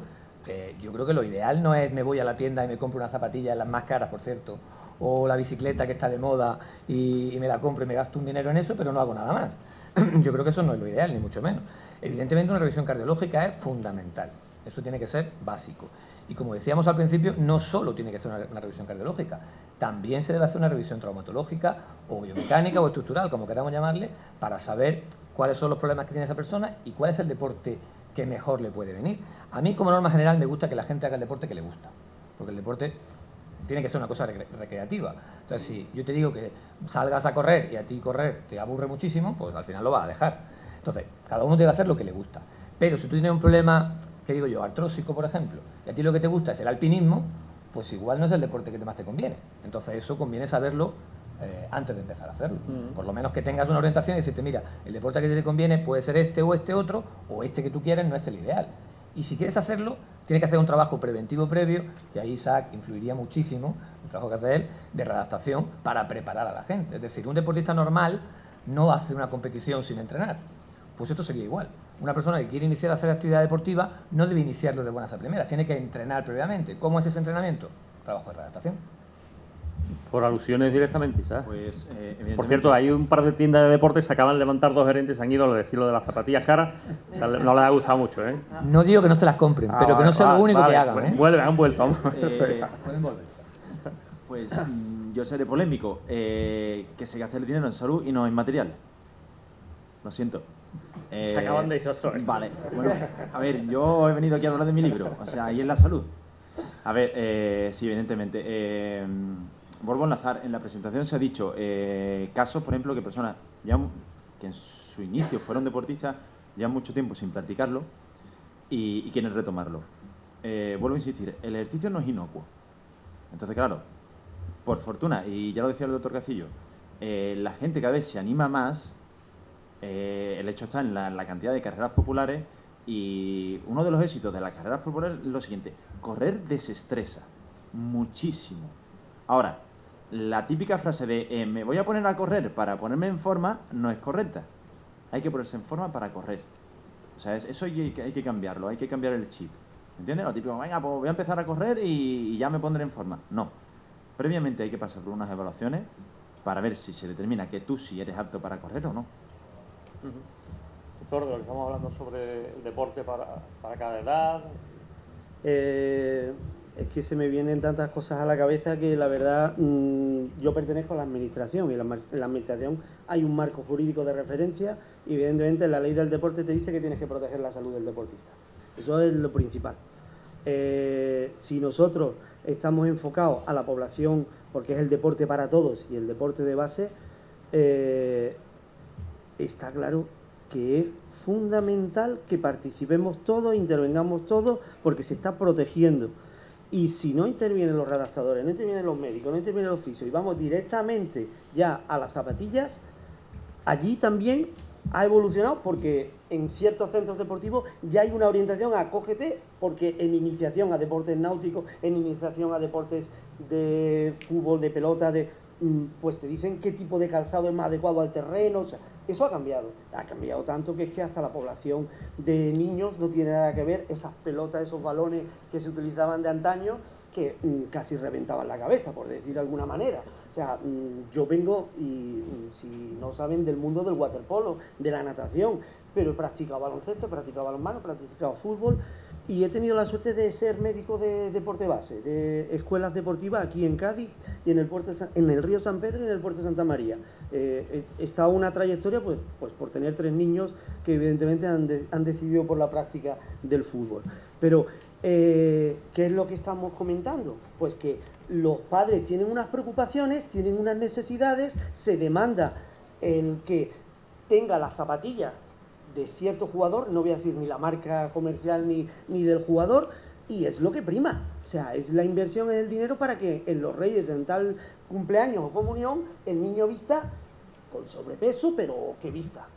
yo creo que lo ideal no es me voy a la tienda y me compro unas zapatillas, las más caras, por cierto, o la bicicleta que está de moda y me la compro y me gasto un dinero en eso, pero no hago nada más. Yo creo que eso no es lo ideal, ni mucho menos. Evidentemente, una revisión cardiológica es fundamental. Eso tiene que ser básico. Y como decíamos al principio, no solo tiene que ser una revisión cardiológica, también se debe hacer una revisión traumatológica o biomecánica o estructural, como queramos llamarle, para saber cuáles son los problemas que tiene esa persona y cuál es el deporte que mejor le puede venir. A mí, como norma general, me gusta que la gente haga el deporte que le gusta, porque el deporte tiene que ser una cosa recreativa. Entonces, si yo te digo que salgas a correr y a ti correr te aburre muchísimo, pues al final lo vas a dejar. Entonces, cada uno debe hacer lo que le gusta. Pero si tú tienes un problema, que digo yo, artrósico, por ejemplo, y a ti lo que te gusta es el alpinismo, pues igual no es el deporte que más te conviene. Entonces, eso conviene saberlo antes de empezar a hacerlo. Por lo menos que tengas una orientación y decirte, mira, el deporte que te conviene puede ser este o este otro, o este que tú quieres no es el ideal. Y si quieres hacerlo, tienes que hacer un trabajo preventivo previo, que ahí Isaac influiría muchísimo, el trabajo que hace él, de readaptación para preparar a la gente. Es decir, un deportista normal no hace una competición sin entrenar. Pues esto sería igual. Una persona que quiere iniciar a hacer actividad deportiva no debe iniciarlo de buenas a primeras, tiene que entrenar previamente. ¿Cómo es ese entrenamiento? Trabajo de readaptación. Por alusiones directamente, ¿sabes? Pues, Por cierto, hay un par de tiendas de deportes, se acaban de levantar dos gerentes, han ido a decir lo de las zapatillas caras, o sea, no les ha gustado mucho, ¿eh? No digo que no se las compren, pero que no sea lo único que hagan, ¿eh? Han vuelto. Pueden volver. Pues yo seré polémico, que se gaste el dinero en salud y no en material. Lo siento. Se acaban de echar. Vale, bueno, a ver, yo he venido aquí a hablar de mi libro, o sea, ahí en la salud. A ver, sí, evidentemente. Vuelvo a enlazar, en la presentación se ha dicho casos, por ejemplo, que personas que en su inicio fueron deportistas, llevan mucho tiempo sin practicarlo y quieren retomarlo. Vuelvo a insistir, el ejercicio no es inocuo. Entonces, claro, por fortuna, y ya lo decía el doctor Castillo, la gente cada vez se anima más, el hecho está en la cantidad de carreras populares, y uno de los éxitos de las carreras populares es lo siguiente: correr desestresa muchísimo. Ahora, la típica frase de me voy a poner a correr para ponerme en forma no es correcta. Hay que ponerse en forma para correr. O sea, eso hay que cambiarlo, hay que cambiar el chip. ¿Entiendes? Lo típico, venga, pues voy a empezar a correr y ya me pondré en forma. No. Previamente hay que pasar por unas evaluaciones para ver si se determina que tú sí eres apto para correr o no. Doctor, de lo que estamos hablando sobre el deporte para cada edad. Es que se me vienen tantas cosas a la cabeza que la verdad yo pertenezco a la administración y en la administración hay un marco jurídico de referencia y evidentemente la ley del deporte te dice que tienes que proteger la salud del deportista. Eso es lo principal. Si nosotros estamos enfocados a la población porque es el deporte para todos y el deporte de base, está claro que es fundamental que participemos todos, intervengamos todos, porque se está protegiendo. Y si no intervienen los redactadores, no intervienen los médicos, no intervienen los fisios y vamos directamente ya a las zapatillas, allí también ha evolucionado porque en ciertos centros deportivos ya hay una orientación a acógete, porque en iniciación a deportes náuticos, en iniciación a deportes de fútbol, de pelota, pues te dicen qué tipo de calzado es más adecuado al terreno. O sea, eso ha cambiado tanto que es que hasta la población de niños no tiene nada que ver. Esas pelotas, esos balones que se utilizaban de antaño, que casi reventaban la cabeza, por decir de alguna manera. O sea, yo vengo, y si no saben, del mundo del waterpolo, de la natación, pero he practicado baloncesto, he practicado balonmano, he practicado fútbol, y he tenido la suerte de ser médico de deporte base, de escuelas deportivas aquí en Cádiz y en el río San Pedro y en el puerto de Santa María. He estado una trayectoria pues por tener 3 niños que evidentemente han decidido por la práctica del fútbol. Pero ¿qué es lo que estamos comentando? Pues que los padres tienen unas preocupaciones, tienen unas necesidades, se demanda el que tenga las zapatillas de cierto jugador, no voy a decir ni la marca comercial ni del jugador, y es lo que prima. O sea, es la inversión en el dinero para que en los Reyes, en tal cumpleaños o comunión, el niño vista con sobrepeso, pero que vista.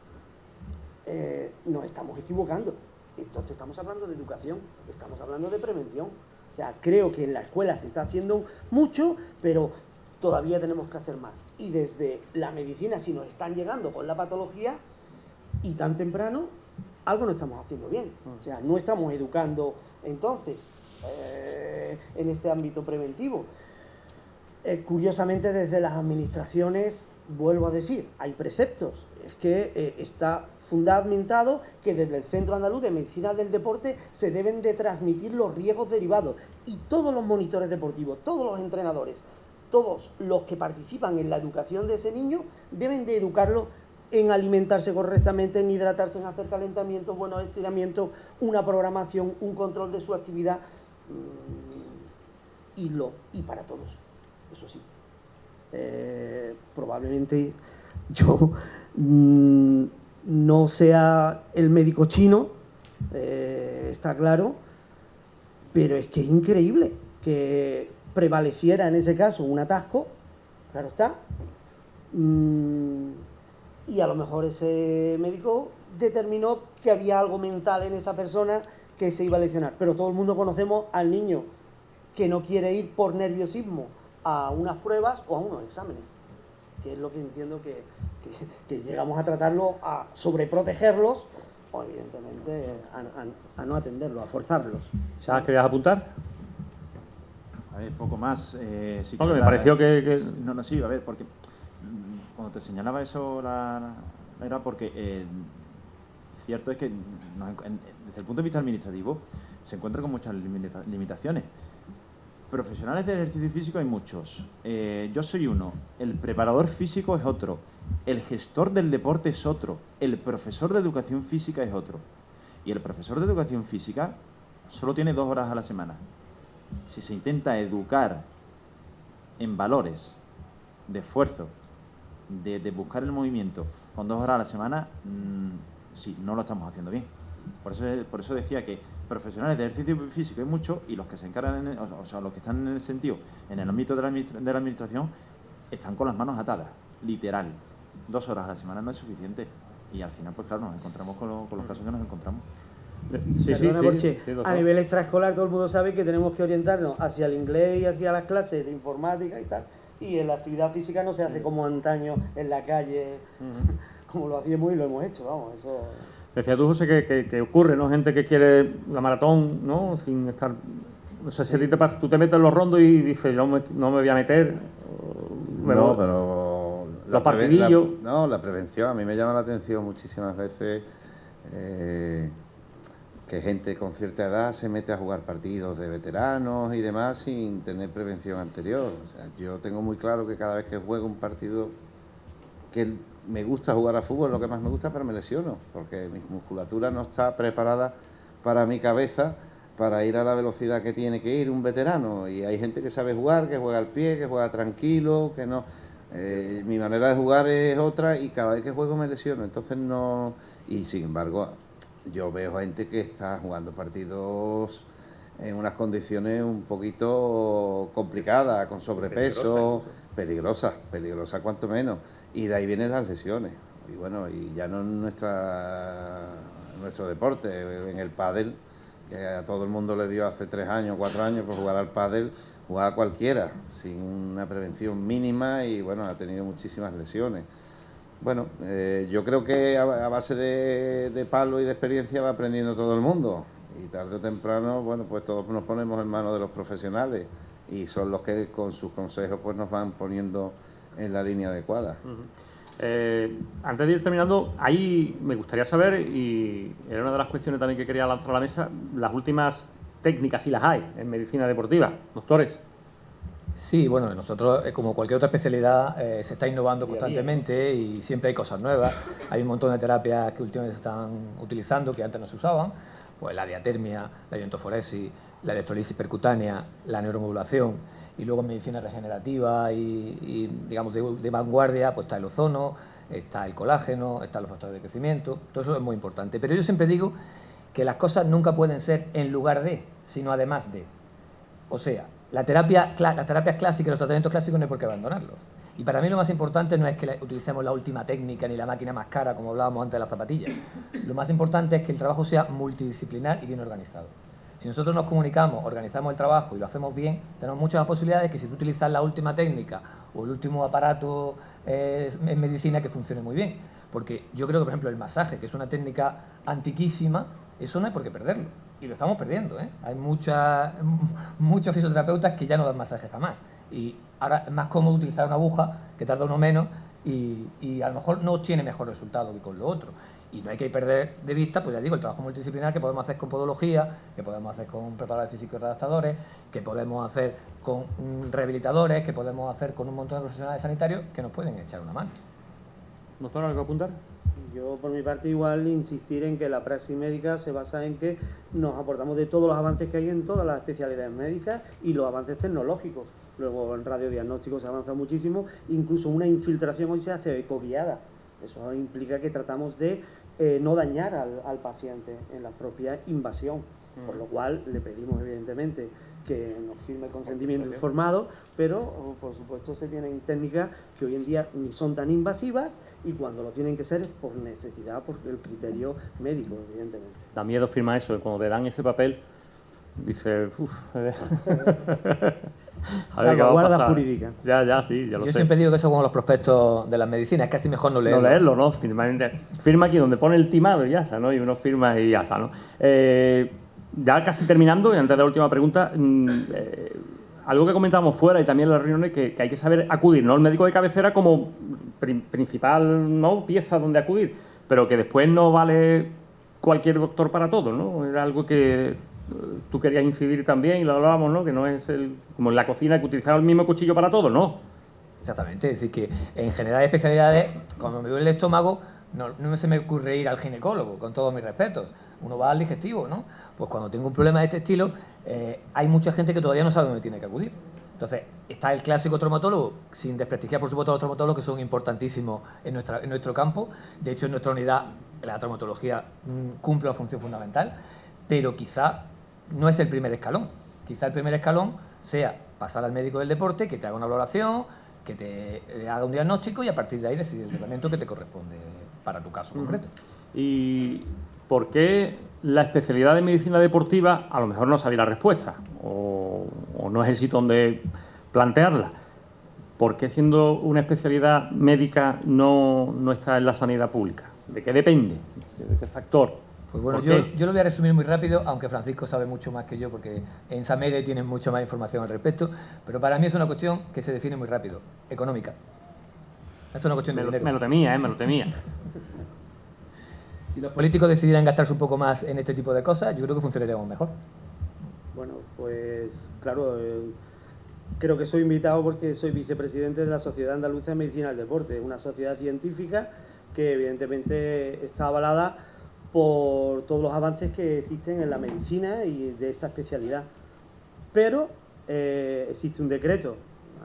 Nos estamos equivocando. Entonces estamos hablando de educación, estamos hablando de prevención. O sea, creo que en la escuela se está haciendo mucho, pero todavía tenemos que hacer más. Y desde la medicina, si nos están llegando con la patología y tan temprano, algo no estamos haciendo bien. O sea, no estamos educando entonces en este ámbito preventivo. Curiosamente, desde las administraciones, vuelvo a decir, hay preceptos. Es que está fundamentado que desde el Centro Andaluz de Medicina del Deporte se deben de transmitir los riesgos derivados, y todos los monitores deportivos, todos los entrenadores, todos los que participan en la educación de ese niño deben de educarlo en alimentarse correctamente, en hidratarse, en hacer calentamientos, buenos estiramientos, una programación, un control de su actividad, y para todos, eso sí. Probablemente yo no sea el médico chino, está claro, pero es que es increíble que prevaleciera en ese caso un atasco, claro está, y a lo mejor ese médico determinó que había algo mental en esa persona que se iba a lesionar, pero todo el mundo conocemos al niño que no quiere ir por nerviosismo a unas pruebas o a unos exámenes, que es lo que entiendo que llegamos a tratarlo, a sobreprotegerlos, o evidentemente a no atenderlos, a forzarlos. ¿Sabes querías apuntar? A ver, poco más. Sí, No, que me pareció que... No, sí, a ver, porque cuando te señalaba eso era porque cierto es que desde el punto de vista administrativo se encuentra con muchas limitaciones. Profesionales del ejercicio físico hay muchos. Yo soy uno. El preparador físico es otro. El gestor del deporte es otro. El profesor de educación física es otro. Y el profesor de educación física solo tiene 2 horas a la semana. Si se intenta educar en valores de esfuerzo, de buscar el movimiento con 2 horas a la semana, sí, no lo estamos haciendo bien. Por eso decía que profesionales de ejercicio físico hay muchos, y los que se encargan, o sea, los que están en el sentido, en el ámbito de la administración, están con las manos atadas, literal. 2 horas a la semana no es suficiente. Y al final, pues claro, nos encontramos con los casos que nos encontramos. Perdona, porque doctor. a nivel extraescolar todo el mundo sabe que tenemos que orientarnos hacia el inglés y hacia las clases de informática y tal, y en la actividad física no se hace como antaño en la calle, como lo hacíamos y lo hemos hecho, vamos, eso... Decía tú, José, que ocurre, ¿no? Gente que quiere la maratón, ¿no? Sin estar... No sé si a ti te pasa, tú te metes en los rondos y dices, no me voy a meter. No, pero... Los partidillos... la prevención, a mí me llama la atención muchísimas veces que gente con cierta edad se mete a jugar partidos de veteranos y demás sin tener prevención anterior. O sea, yo tengo muy claro que cada vez que juego un partido que me gusta jugar a fútbol, es lo que más me gusta, pero me lesiono, porque mi musculatura no está preparada para mi cabeza para ir a la velocidad que tiene que ir un veterano. Y hay gente que sabe jugar, que juega al pie, que juega tranquilo, que no... mi manera de jugar es otra y cada vez que juego me lesiono, entonces no... Y sin embargo, yo veo gente que está jugando partidos en unas condiciones un poquito complicadas, con sobrepeso, peligrosas cuanto menos, y de ahí vienen las lesiones. Y bueno, y ya no en nuestro deporte, en el pádel, que a todo el mundo le dio hace 3 años, 4 años por jugar al pádel, jugaba cualquiera, sin una prevención mínima, y bueno, ha tenido muchísimas lesiones. Bueno, yo creo que a base de palo y de experiencia va aprendiendo todo el mundo, y tarde o temprano, bueno, pues todos nos ponemos en manos de los profesionales, y son los que con sus consejos pues nos van poniendo en la línea adecuada. Antes de ir terminando, ahí me gustaría saber, y era una de las cuestiones también que quería lanzar a la mesa, las últimas técnicas, si las hay, en medicina deportiva. Doctores. Sí, bueno, nosotros, como cualquier otra especialidad, se está innovando constantemente y siempre hay cosas nuevas. Hay un montón de terapias que últimamente se están utilizando, que antes no se usaban, pues la diatermia, la iontoforesis, la electrolisis percutánea, la neuromodulación, y luego en medicina regenerativa y digamos, de vanguardia, pues está el ozono, está el colágeno, están los factores de crecimiento, todo eso es muy importante. Pero yo siempre digo que las cosas nunca pueden ser en lugar de, sino además de. O sea, las terapias clásicas y los tratamientos clásicos no hay por qué abandonarlos. Y para mí lo más importante no es que utilicemos la última técnica ni la máquina más cara, como hablábamos antes de las zapatillas. Lo más importante es que el trabajo sea multidisciplinar y bien organizado. Si nosotros nos comunicamos, organizamos el trabajo y lo hacemos bien, tenemos muchas más posibilidades que si tú utilizas la última técnica o el último aparato en medicina que funcione muy bien. Porque yo creo que, por ejemplo, el masaje, que es una técnica antiquísima, eso no hay por qué perderlo. Y lo estamos perdiendo, ¿eh? Hay muchos fisioterapeutas que ya no dan masaje jamás. Y ahora es más cómodo utilizar una aguja, que tarda uno menos, y a lo mejor no tiene mejor resultado que con lo otro. Y no hay que perder de vista, pues ya digo, el trabajo multidisciplinar que podemos hacer con podología, que podemos hacer con preparadores físicos y redactadores, que podemos hacer con rehabilitadores, que podemos hacer con un montón de profesionales sanitarios que nos pueden echar una mano. ¿Doctor, algo que apuntar? Yo, por mi parte, igual insistir en que la praxis médica se basa en que nos aportamos de todos los avances que hay en todas las especialidades médicas y los avances tecnológicos. Luego, en radiodiagnóstico se avanza muchísimo, incluso una infiltración hoy se hace ecoguiada. Eso implica que tratamos de no dañar al paciente en la propia invasión, por lo cual le pedimos, evidentemente, que nos firme el consentimiento informado, pero por supuesto se tienen técnicas que hoy en día ni son tan invasivas y cuando lo tienen que ser es por necesidad, por el criterio médico, evidentemente. Da miedo firmar eso, cuando te dan ese papel, dice, uff, salvaguarda jurídica. Ya, sí, ya lo sé. Yo siempre digo que eso es como los prospectos de las medicinas, es casi mejor no leerlo. No leerlo, ¿no? Firma aquí donde pone el timado y ya está, ¿no? Y uno firma y ya está, ¿no? Ya casi terminando, y antes de la última pregunta, algo que comentábamos fuera y también en las reuniones, que hay que saber acudir, ¿no? El médico de cabecera como principal, ¿no?, pieza donde acudir, pero que después no vale cualquier doctor para todo, ¿no? Era algo que tú querías incidir también y lo hablábamos, ¿no? Que no es como en la cocina que utilizaba el mismo cuchillo para todo, ¿no? Exactamente, es decir, que en general hay especialidades, cuando me duele el estómago, no se me ocurre ir al ginecólogo, con todos mis respetos. Uno va al digestivo, ¿no? Pues cuando tengo un problema de este estilo, hay mucha gente que todavía no sabe dónde tiene que acudir. Entonces, está el clásico traumatólogo, sin desprestigiar, por supuesto, a los traumatólogos que son importantísimos en nuestro campo. De hecho, en nuestra unidad, la traumatología cumple una función fundamental, pero quizá no es el primer escalón. Quizá el primer escalón sea pasar al médico del deporte, que te haga una valoración, que te haga un diagnóstico y a partir de ahí decidir el tratamiento que te corresponde para tu caso concreto. ¿Y por qué la especialidad de medicina deportiva a lo mejor no sabía la respuesta o no es el sitio donde plantearla? ¿Por qué siendo una especialidad médica no está en la sanidad pública? ¿De qué depende? ¿De qué factor? Pues bueno, yo lo voy a resumir muy rápido, aunque Francisco sabe mucho más que yo, porque en SAMEDE tienen mucha más información al respecto, pero para mí es una cuestión que se define muy rápido, económica. Es una cuestión de dinero. Me lo temía. Si los políticos decidieran gastarse un poco más en este tipo de cosas, yo creo que funcionaríamos mejor. Bueno, pues claro, creo que soy invitado porque soy vicepresidente de la Sociedad Andaluza de Medicina del Deporte, una sociedad científica que evidentemente está avalada por todos los avances que existen en la medicina y de esta especialidad. Pero existe un decreto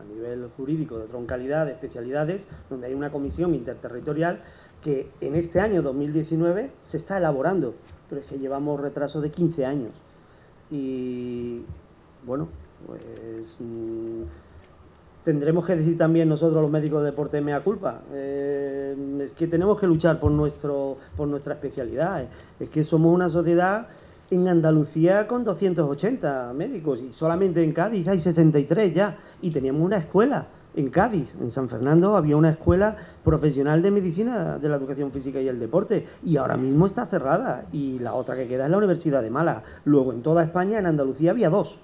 a nivel jurídico de troncalidad de especialidades, donde hay una comisión interterritorial que en este año 2019 se está elaborando, pero es que llevamos retraso de 15 años. Y bueno, pues tendremos que decir también nosotros los médicos de deporte mea culpa. Es que tenemos que luchar por nuestra especialidad. Es que somos una sociedad en Andalucía con 280 médicos y solamente en Cádiz hay 63 ya. Y teníamos una escuela en Cádiz, en San Fernando, había una escuela profesional de medicina de la educación física y el deporte y ahora mismo está cerrada y la otra que queda es la Universidad de Málaga. Luego en toda España, en Andalucía había 2.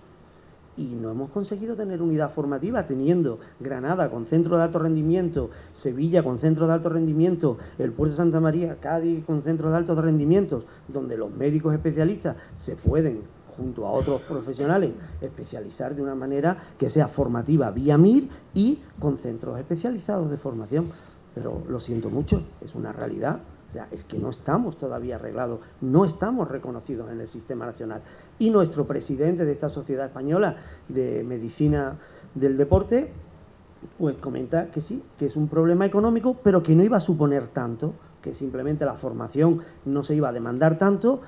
Y no hemos conseguido tener unidad formativa, teniendo Granada con centro de alto rendimiento, Sevilla con centro de alto rendimiento, el Puerto de Santa María, Cádiz con centro de alto rendimiento, donde los médicos especialistas se pueden, junto a otros profesionales, especializar de una manera que sea formativa vía MIR y con centros especializados de formación. Pero lo siento mucho, es una realidad. O sea, es que no estamos todavía arreglados, no estamos reconocidos en el sistema nacional. Y nuestro presidente de esta Sociedad Española de Medicina del Deporte, pues comenta que sí, que es un problema económico, pero que no iba a suponer tanto, que simplemente la formación no se iba a demandar tanto.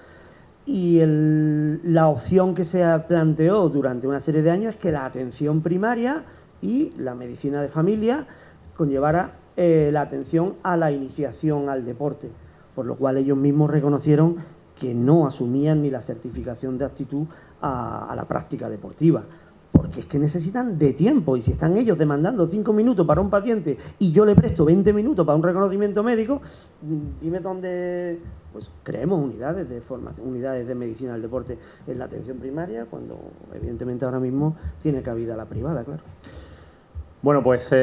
Y la opción que se planteó durante una serie de años es que la atención primaria y la medicina de familia conllevara la atención a la iniciación al deporte, por lo cual ellos mismos reconocieron que no asumían ni la certificación de aptitud a la práctica deportiva, porque es que necesitan de tiempo, y si están ellos demandando 5 minutos para un paciente y yo le presto 20 minutos para un reconocimiento médico, dime dónde. Pues creemos unidades de formación, unidades de medicina del deporte en la atención primaria, cuando evidentemente ahora mismo tiene cabida la privada, claro. Bueno, pues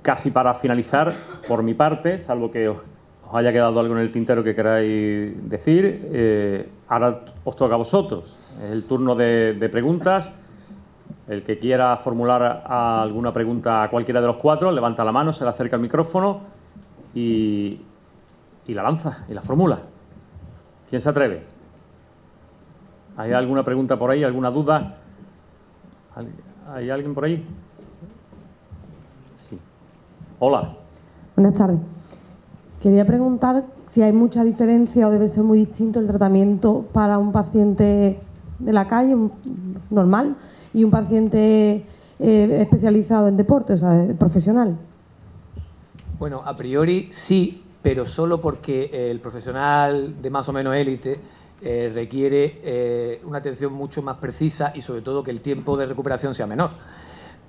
casi para finalizar, por mi parte, salvo que os haya quedado algo en el tintero que queráis decir, ahora os toca a vosotros. Es el turno de preguntas. El que quiera formular alguna pregunta a cualquiera de los cuatro, levanta la mano, se le acerca el micrófono y la lanza, y la formula. ¿Quién se atreve? ¿Hay alguna pregunta por ahí? ¿Alguna duda? ¿Hay alguien por ahí? Sí. Hola. Buenas tardes. Quería preguntar si hay mucha diferencia o debe ser muy distinto el tratamiento para un paciente de la calle, normal, y un paciente especializado en deporte, o sea, profesional. Bueno, a priori sí, pero solo porque el profesional de más o menos élite requiere una atención mucho más precisa y sobre todo que el tiempo de recuperación sea menor.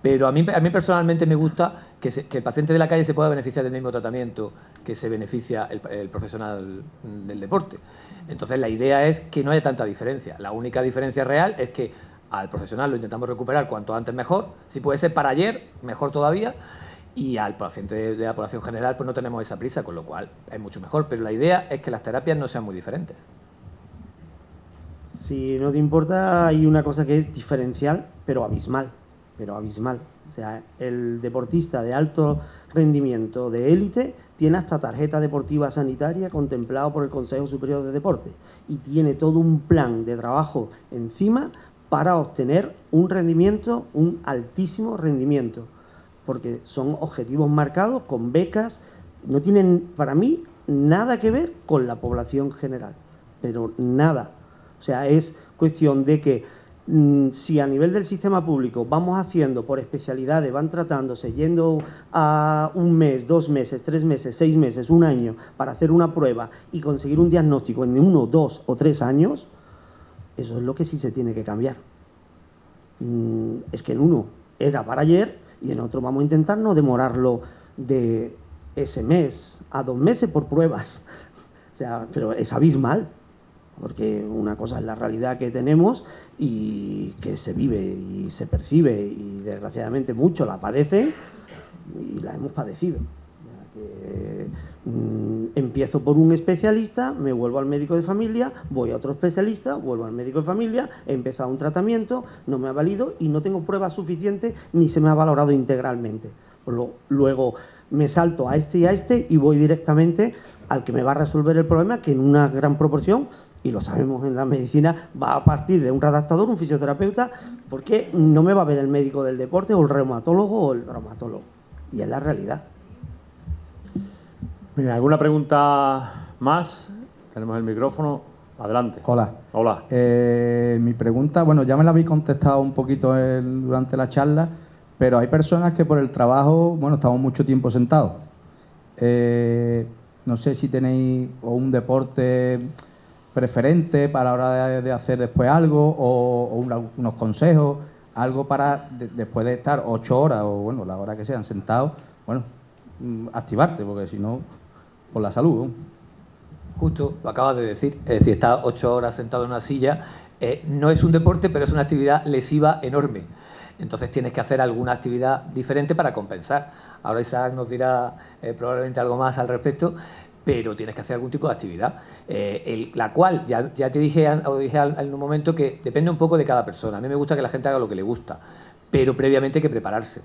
Pero a mí personalmente me gusta que el paciente de la calle se pueda beneficiar del mismo tratamiento que se beneficia el profesional del deporte. Entonces la idea es que no haya tanta diferencia. La única diferencia real es que al profesional lo intentamos recuperar cuanto antes mejor. Si puede ser para ayer, mejor todavía. Y al paciente de la población general pues no tenemos esa prisa, con lo cual es mucho mejor. Pero la idea es que las terapias no sean muy diferentes. Si no te importa, hay una cosa que es diferencial, pero abismal. O sea, el deportista de alto rendimiento de élite tiene hasta tarjeta deportiva sanitaria contemplado por el Consejo Superior de Deporte y tiene todo un plan de trabajo encima para obtener un rendimiento, un altísimo rendimiento, porque son objetivos marcados con becas, no tienen para mí nada que ver con la población general, pero nada. O sea, es cuestión de que si a nivel del sistema público vamos haciendo por especialidades, van tratándose, yendo a 1 mes, 2 meses, 3 meses, 6 meses, 1 año para hacer una prueba y conseguir un diagnóstico en 1, 2 o 3 años, eso es lo que sí se tiene que cambiar. Es que en uno era para ayer y en otro vamos a intentar no demorarlo de ese mes a 2 meses por pruebas. O sea, pero es abismal. Porque una cosa es la realidad que tenemos y que se vive y se percibe y desgraciadamente muchos la padecen y la hemos padecido. Empiezo por un especialista, me vuelvo al médico de familia, voy a otro especialista, vuelvo al médico de familia, he empezado un tratamiento, no me ha valido y no tengo pruebas suficientes ni se me ha valorado integralmente. Luego me salto a este y voy directamente al que me va a resolver el problema, que en una gran proporción, y lo sabemos en la medicina, va a partir de un redactador, un fisioterapeuta, porque no me va a ver el médico del deporte o el reumatólogo o el traumatólogo. Y es la realidad. Mira, ¿alguna pregunta más? Tenemos el micrófono. Adelante. Hola. Hola. Mi pregunta, bueno, ya me la habéis contestado un poquito durante la charla, pero hay personas que por el trabajo, bueno, estamos mucho tiempo sentados. No sé si tenéis un deporte preferente para la hora de hacer después algo o unos consejos, algo para después de estar 8 horas o bueno, la hora que sean sentados, bueno, activarte, porque si no, por la salud. ¿no? Justo, lo acabas de decir, es decir, estar 8 horas sentado en una silla no es un deporte, pero es una actividad lesiva enorme. Entonces tienes que hacer alguna actividad diferente para compensar. Ahora Isaac nos dirá probablemente algo más al respecto, pero tienes que hacer algún tipo de actividad, la cual, ya te dije en un momento que depende un poco de cada persona. A mí me gusta que la gente haga lo que le gusta, pero previamente hay que prepararse.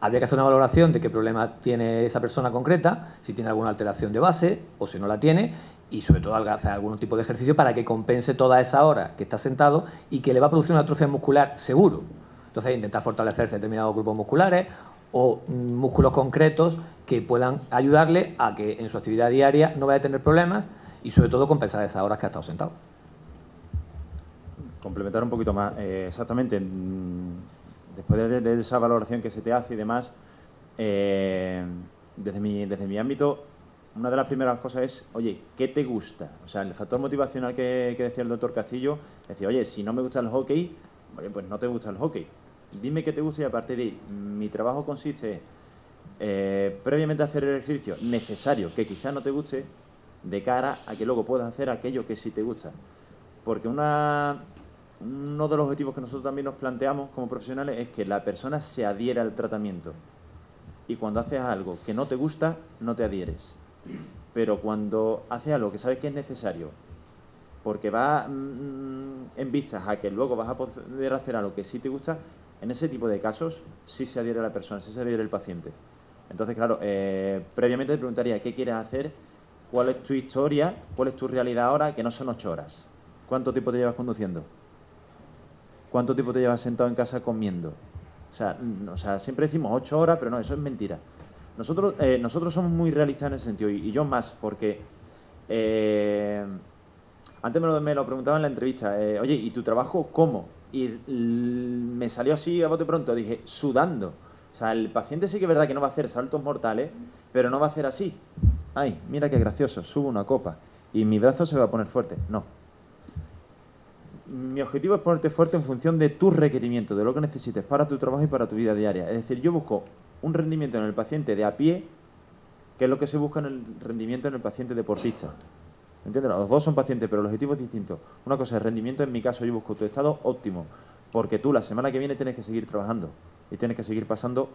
habría que hacer una valoración de qué problema tiene esa persona concreta, si tiene alguna alteración de base o si no la tiene, y sobre todo hacer algún tipo de ejercicio para que compense toda esa hora que está sentado y que le va a producir una atrofia muscular seguro. Entonces, intentar fortalecer determinados grupos musculares o músculos concretos que puedan ayudarle a que en su actividad diaria no vaya a tener problemas y sobre todo compensar esas horas que ha estado sentado. Complementar un poquito más. Exactamente, después de esa valoración que se te hace y demás, desde mi ámbito, una de las primeras cosas es, oye, ¿qué te gusta? O sea, el factor motivacional que decía el doctor Castillo, decía, oye, si no me gusta el hockey, pues no te gusta el hockey. Dime qué te gusta y a partir de ahí, mi trabajo consiste previamente hacer el ejercicio necesario que quizás no te guste, de cara a que luego puedas hacer aquello que sí te gusta. Porque uno de los objetivos que nosotros también nos planteamos como profesionales es que la persona se adhiera al tratamiento. Y cuando haces algo que no te gusta, no te adhieres. Pero cuando haces algo que sabes que es necesario, porque va en vistas a que luego vas a poder hacer algo que sí te gusta, en ese tipo de casos sí se adhiere la persona, sí se adhiere el paciente. Entonces, claro, previamente te preguntaría qué quieres hacer, cuál es tu historia, cuál es tu realidad ahora, que no son 8 horas. ¿Cuánto tiempo te llevas conduciendo? ¿Cuánto tiempo te llevas sentado en casa comiendo? O sea, siempre decimos 8 horas, pero no, eso es mentira. Nosotros somos muy realistas en ese sentido, y yo más, porque antes me lo preguntaba en la entrevista, oye, ¿y tu trabajo cómo? Y me salió así a bote pronto, dije, sudando. O sea, el paciente sí que es verdad que no va a hacer saltos mortales, pero no va a hacer así. Ay, mira qué gracioso, subo una copa y mi brazo se va a poner fuerte. No. Mi objetivo es ponerte fuerte en función de tus requerimientos, de lo que necesites para tu trabajo y para tu vida diaria. Es decir, yo busco un rendimiento en el paciente de a pie, que es lo que se busca en el rendimiento en el paciente deportista. ¿Entiendes? Los dos son pacientes, pero el objetivo es distinto. Una cosa es rendimiento, en mi caso yo busco tu estado óptimo, porque tú la semana que viene tienes que seguir trabajando y tienes que seguir pasando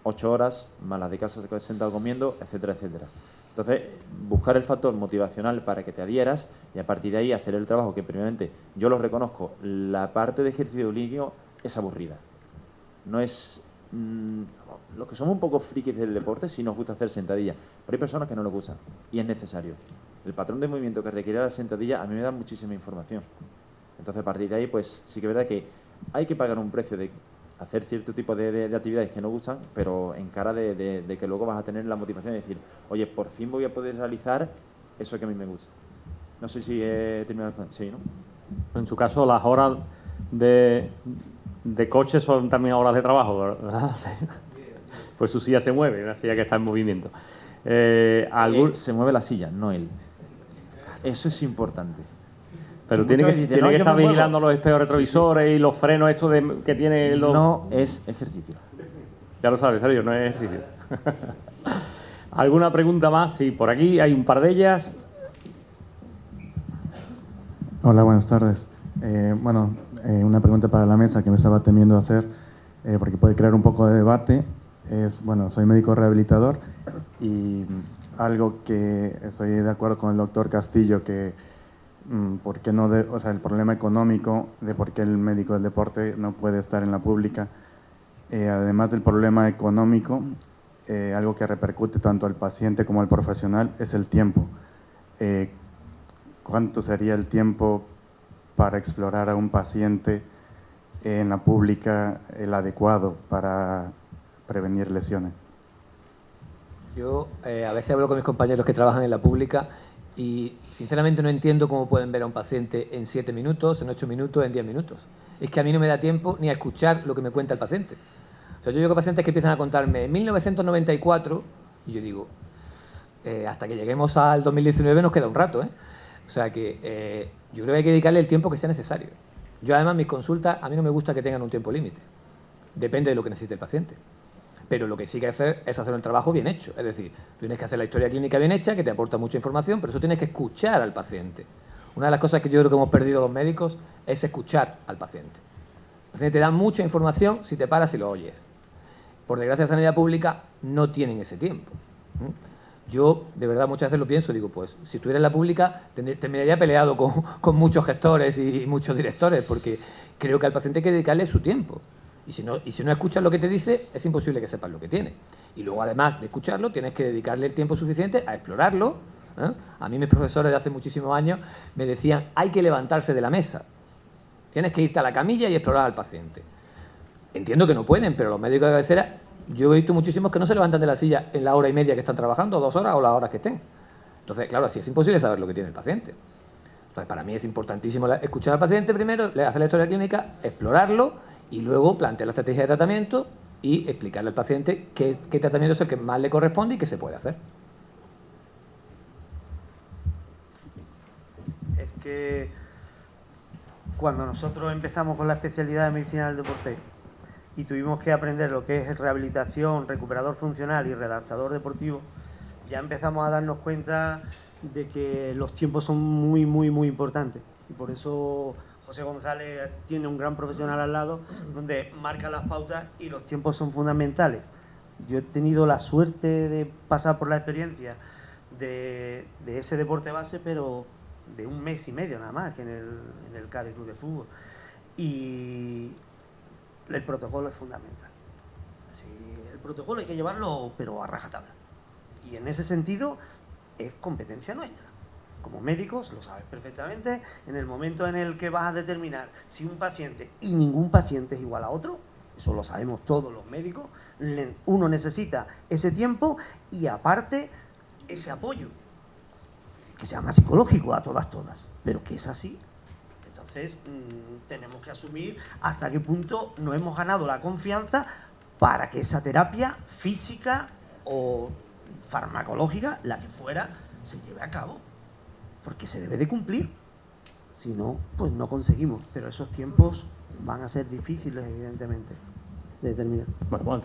8 horas más las de casa sentado comiendo, etcétera, etcétera. Entonces, buscar el factor motivacional para que te adhieras y a partir de ahí hacer el trabajo que primeramente, yo lo reconozco, la parte de ejercicio clínico es aburrida. No es... los que somos un poco frikis del deporte sí nos gusta hacer sentadilla, pero hay personas que no les gustan y es necesario. El patrón de movimiento que requiere la sentadilla a mí me da muchísima información. Entonces, a partir de ahí, pues sí que es verdad que hay que pagar un precio de hacer cierto tipo de actividades que no gustan, pero en cara de que luego vas a tener la motivación de decir, oye, por fin voy a poder realizar eso que a mí me gusta. No sé si he terminado. Sí, ¿no? En su caso, las horas de coche son también horas de trabajo, ¿verdad? Sí. Pues su silla se mueve, una silla que está en movimiento. Se mueve la silla, no él. Eso es importante. Pero tiene que estar vigilando los espejos retrovisores y los frenos estos que tiene los... No es ejercicio. Ya lo sabes, Sergio, no es ejercicio. ¿Alguna pregunta más? Sí, por aquí hay un par de ellas. Hola, buenas tardes. Una pregunta para la mesa que me estaba temiendo hacer, porque puede crear un poco de debate. Soy médico rehabilitador y algo que estoy de acuerdo con el doctor Castillo, que ¿por qué no el problema económico de por qué el médico del deporte no puede estar en la pública? Además del problema económico, algo que repercute tanto al paciente como al profesional es el tiempo. ¿Cuánto sería el tiempo para explorar a un paciente en la pública, el adecuado para prevenir lesiones? Yo a veces hablo con mis compañeros que trabajan en la pública y sinceramente no entiendo cómo pueden ver a un paciente en 7 minutos, en 8 minutos, en 10 minutos. Es que a mí no me da tiempo ni a escuchar lo que me cuenta el paciente. O sea, yo llego a pacientes que empiezan a contarme en 1994 y yo digo, hasta que lleguemos al 2019 nos queda un rato, ¿eh? O sea que yo creo que hay que dedicarle el tiempo que sea necesario. Yo además mis consultas, a mí no me gusta que tengan un tiempo límite. Depende de lo que necesite el paciente. Pero lo que sí que hacer es hacer el trabajo bien hecho. Es decir, tú tienes que hacer la historia clínica bien hecha, que te aporta mucha información, pero eso tienes que escuchar al paciente. Una de las cosas que yo creo que hemos perdido los médicos es escuchar al paciente. El paciente te da mucha información si te paras y lo oyes. Por desgracia, la sanidad pública no tienen ese tiempo. Yo, de verdad, muchas veces lo pienso, digo, pues, si estuviera en la pública, terminaría peleado con muchos gestores y muchos directores, porque creo que al paciente hay que dedicarle su tiempo. Y si no escuchas lo que te dice, es imposible que sepas lo que tiene. Y luego, además de escucharlo, tienes que dedicarle el tiempo suficiente a explorarlo. A mí mis profesores de hace muchísimos años me decían, hay que levantarse de la mesa. Tienes que irte a la camilla y explorar al paciente. Entiendo que no pueden, pero los médicos de cabecera, yo he visto muchísimos que no se levantan de la silla en la hora y media que están trabajando, 2 horas o las horas que estén. Entonces, claro, así es imposible saber lo que tiene el paciente. Entonces, para mí es importantísimo escuchar al paciente primero, hacer la historia clínica, explorarlo y luego plantear la estrategia de tratamiento y explicarle al paciente qué tratamiento es el que más le corresponde y qué se puede hacer. Es que cuando nosotros empezamos con la especialidad de medicina del deporte y tuvimos que aprender lo que es rehabilitación, recuperador funcional y redactador deportivo, ya empezamos a darnos cuenta de que los tiempos son muy importantes. Y por eso José González tiene un gran profesional al lado donde marca las pautas y los tiempos son fundamentales. Yo he tenido la suerte de pasar por la experiencia de ese deporte base, pero de 1 mes y medio nada más que en el Cádiz Club de Fútbol. Y el protocolo es fundamental. Sí, el protocolo hay que llevarlo, pero a rajatabla. Y en ese sentido es competencia nuestra. Como médicos, lo sabes perfectamente, en el momento en el que vas a determinar si un paciente, y ningún paciente es igual a otro, eso lo sabemos todos los médicos, uno necesita ese tiempo y aparte ese apoyo, que sea más psicológico a todas, pero que es así. Entonces tenemos que asumir hasta qué punto no hemos ganado la confianza para que esa terapia física o farmacológica, la que fuera, se lleve a cabo, porque se debe de cumplir. Si no, pues no conseguimos, pero esos tiempos van a ser difíciles, evidentemente, de determinar. Bueno,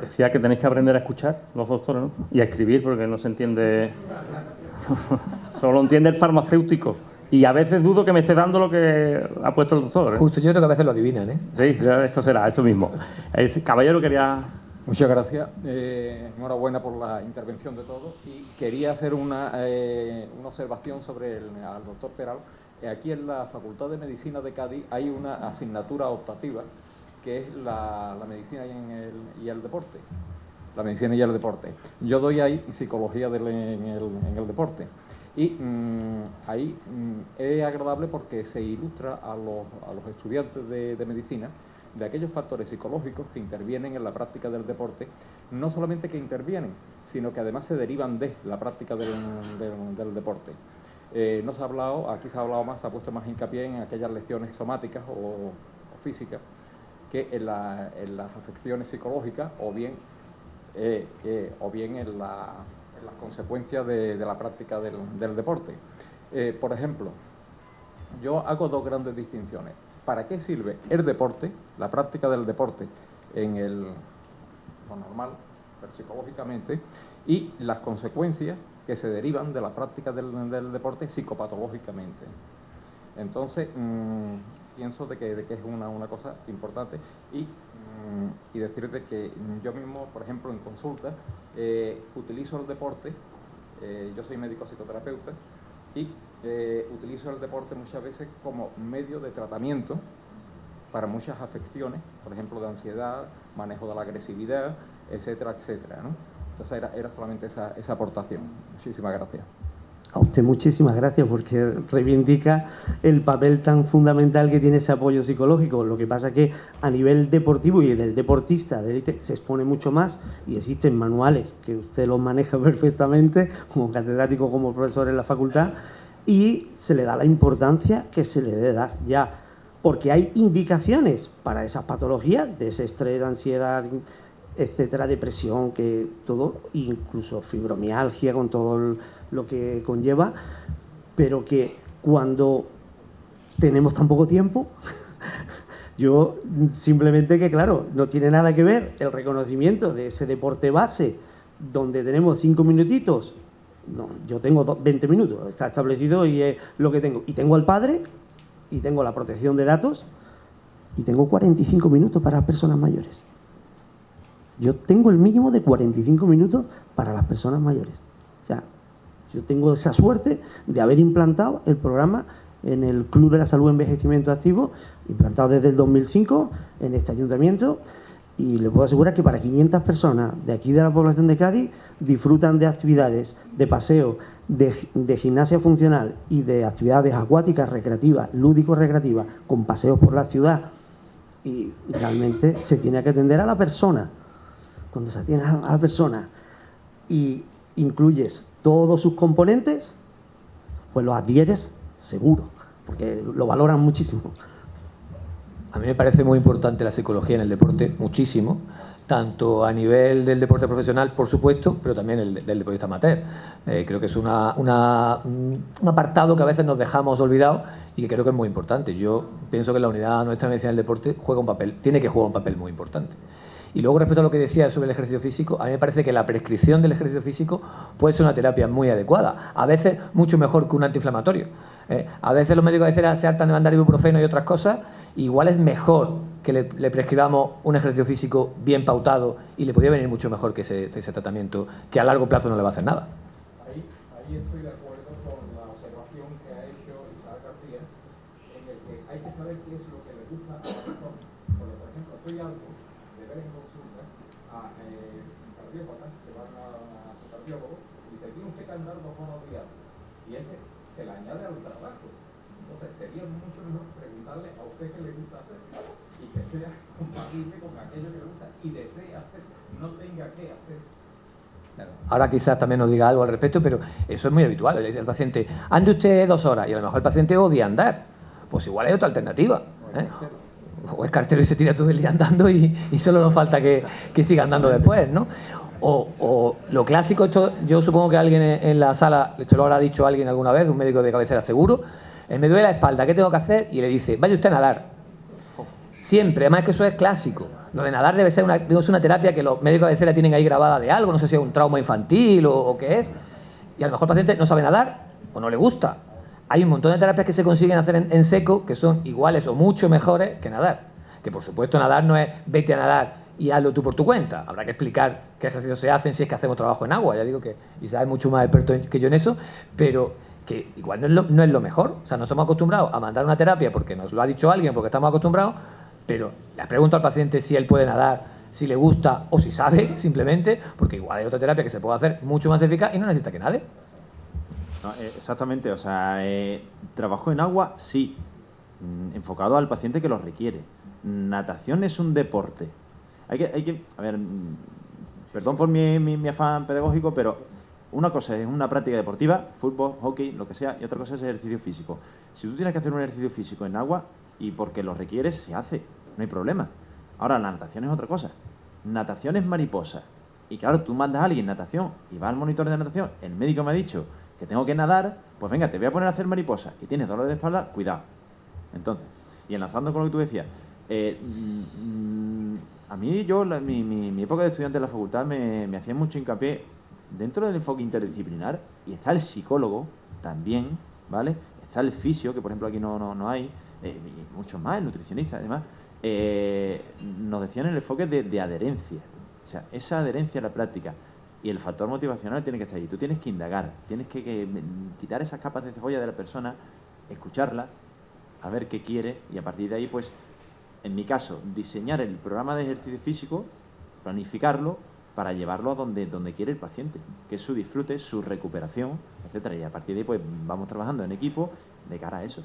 decía que tenéis que aprender a escuchar, los doctores, ¿no? Y a escribir, porque no se entiende... Solo entiende el farmacéutico. Y a veces dudo que me esté dando lo que ha puesto el doctor, ¿eh? Justo, yo creo que a veces lo adivinan, ¿eh? Sí, esto será, esto mismo. Caballero quería... Muchas gracias. Enhorabuena por la intervención de todos. Y quería hacer una observación sobre al doctor Peral. Aquí en la Facultad de Medicina de Cádiz hay una asignatura optativa que es la medicina y el deporte. La medicina y el deporte. Yo doy ahí psicología en el deporte. Y ahí es agradable porque se ilustra a los estudiantes de medicina de aquellos factores psicológicos que intervienen en la práctica del deporte, no solamente que intervienen, sino que además se derivan de la práctica del deporte. No se ha hablado, aquí se ha hablado más, se ha puesto más hincapié en aquellas lecciones somáticas o físicas que en las afecciones psicológicas o bien en las consecuencias de la práctica del deporte. Por ejemplo, yo hago 2 grandes distinciones. ¿Para qué sirve el deporte, la práctica del deporte en lo normal, pero psicológicamente, y las consecuencias que se derivan de la práctica del deporte psicopatológicamente? Entonces, pienso de que es una cosa importante y decirte que yo mismo, por ejemplo, en consulta, utilizo el deporte, yo soy médico psicoterapeuta, y utilizo el deporte muchas veces como medio de tratamiento para muchas afecciones, por ejemplo, de ansiedad, manejo de la agresividad, etcétera, etcétera, ¿no? Entonces era solamente esa aportación. Muchísimas gracias. A usted muchísimas gracias porque reivindica el papel tan fundamental que tiene ese apoyo psicológico. Lo que pasa es que a nivel deportivo y del deportista de élite se expone mucho más y existen manuales que usted los maneja perfectamente como catedrático, como profesor en la facultad, y se le da la importancia que se le debe dar ya, porque hay indicaciones para esas patologías de ese estrés, ansiedad, etcétera, depresión, que todo, incluso fibromialgia con todo lo que conlleva, pero que cuando tenemos tan poco tiempo, yo simplemente que claro, no tiene nada que ver el reconocimiento de ese deporte base donde tenemos 5 minutitos. No, yo tengo 20 minutos, está establecido y es lo que tengo. Y tengo al padre, y tengo la protección de datos, y tengo 45 minutos para personas mayores. Yo tengo el mínimo de 45 minutos para las personas mayores. O sea, yo tengo esa suerte de haber implantado el programa en el Club de la Salud Envejecimiento Activo, implantado desde el 2005 en este ayuntamiento, y le puedo asegurar que para 500 personas de aquí de la población de Cádiz disfrutan de actividades de paseo, de gimnasia funcional y de actividades acuáticas, recreativas, lúdico-recreativas, con paseos por la ciudad. Y realmente se tiene que atender a la persona. Cuando se atiende a la persona y incluyes todos sus componentes, pues los adhieres seguro, porque lo valoran muchísimo. A mí me parece muy importante la psicología en el deporte, muchísimo, tanto a nivel del deporte profesional, por supuesto, pero también del deportista amateur. Creo que es un apartado que a veces nos dejamos olvidado y que creo que es muy importante. Yo pienso que la unidad nuestra de medicina del deporte tiene que jugar un papel muy importante. Y luego, respecto a lo que decía sobre el ejercicio físico, a mí me parece que la prescripción del ejercicio físico puede ser una terapia muy adecuada, a veces mucho mejor que un antiinflamatorio. A veces los médicos de cabecera se hartan de mandar ibuprofeno y otras cosas, igual es mejor que le prescribamos un ejercicio físico bien pautado y le podría venir mucho mejor que ese tratamiento, que a largo plazo no le va a hacer nada. Ahí estoy de acuerdo con la observación que ha hecho Isaac García, en el que hay que saber qué es lo que le gusta a la persona. Porque, por ejemplo, estoy algo de ver en consulta a cardiópatas que van a su cardiólogo y dice, tiene usted que andar 2 horas diarias. Y se le añade al trabajo. Entonces sería mucho mejor preguntarle a usted qué le gusta hacer y que sea compatible con aquello que le gusta y desee hacer, no tenga que hacer. Claro. Ahora quizás también nos diga algo al respecto, pero eso es muy habitual. Le dice al paciente, ande usted 2 horas, y a lo mejor el paciente odia andar. Pues igual hay otra alternativa. O es cartero y se tira todo el día andando y solo nos falta que siga andando después, ¿no? O lo clásico, esto yo supongo que alguien en la sala, esto lo habrá dicho alguien alguna vez, un médico de cabecera seguro, me duele la espalda, ¿qué tengo que hacer? Y le dice, vaya usted a nadar. Siempre, además que eso es clásico. Lo de nadar debe ser una terapia que los médicos de cabecera tienen ahí grabada de algo, no sé si es un trauma infantil o qué es, y a lo mejor el paciente no sabe nadar o no le gusta. Hay un montón de terapias que se consiguen hacer en seco que son iguales o mucho mejores que nadar. Que por supuesto nadar no es vete a nadar y hazlo tú por tu cuenta. Habrá que explicar qué ejercicios se hacen si es que hacemos trabajo en agua. Ya digo que Isaac es mucho más experto que yo en eso, pero que igual no es lo mejor. O sea, nos hemos acostumbrado a mandar una terapia porque nos lo ha dicho alguien, porque estamos acostumbrados, pero le pregunto al paciente si él puede nadar, si le gusta o si sabe, simplemente, porque igual hay otra terapia que se puede hacer mucho más eficaz y no necesita que nade. No, exactamente, o sea, trabajo en agua, sí, enfocado al paciente que lo requiere. Natación es un deporte. Hay que a ver, perdón por mi afán pedagógico, pero una cosa es una práctica deportiva, fútbol, hockey, lo que sea, y otra cosa es ejercicio físico. Si tú tienes que hacer un ejercicio físico en agua y porque lo requieres, se hace, no hay problema. Ahora, la natación es otra cosa. Natación es mariposa. Y claro, tú mandas a alguien natación y va al monitor de natación, el médico me ha dicho que tengo que nadar, pues venga, te voy a poner a hacer mariposa y tienes dolor de espalda, cuidado. Entonces, y enlazando con lo que tú decías, a mí mi época de estudiante de la facultad me hacía mucho hincapié dentro del enfoque interdisciplinar, y está el psicólogo también, ¿vale? Está el fisio, que por ejemplo aquí no hay, y muchos más, el nutricionista además, nos decían el enfoque de adherencia, o sea, esa adherencia a la práctica y el factor motivacional tiene que estar ahí. Tú tienes que indagar, tienes que quitar esas capas de cebolla de la persona, escucharla, a ver qué quiere, y a partir de ahí, pues, en mi caso, diseñar el programa de ejercicio físico, planificarlo para llevarlo a donde quiere el paciente, que es su disfrute, su recuperación, etcétera. Y a partir de ahí, pues, vamos trabajando en equipo de cara a eso.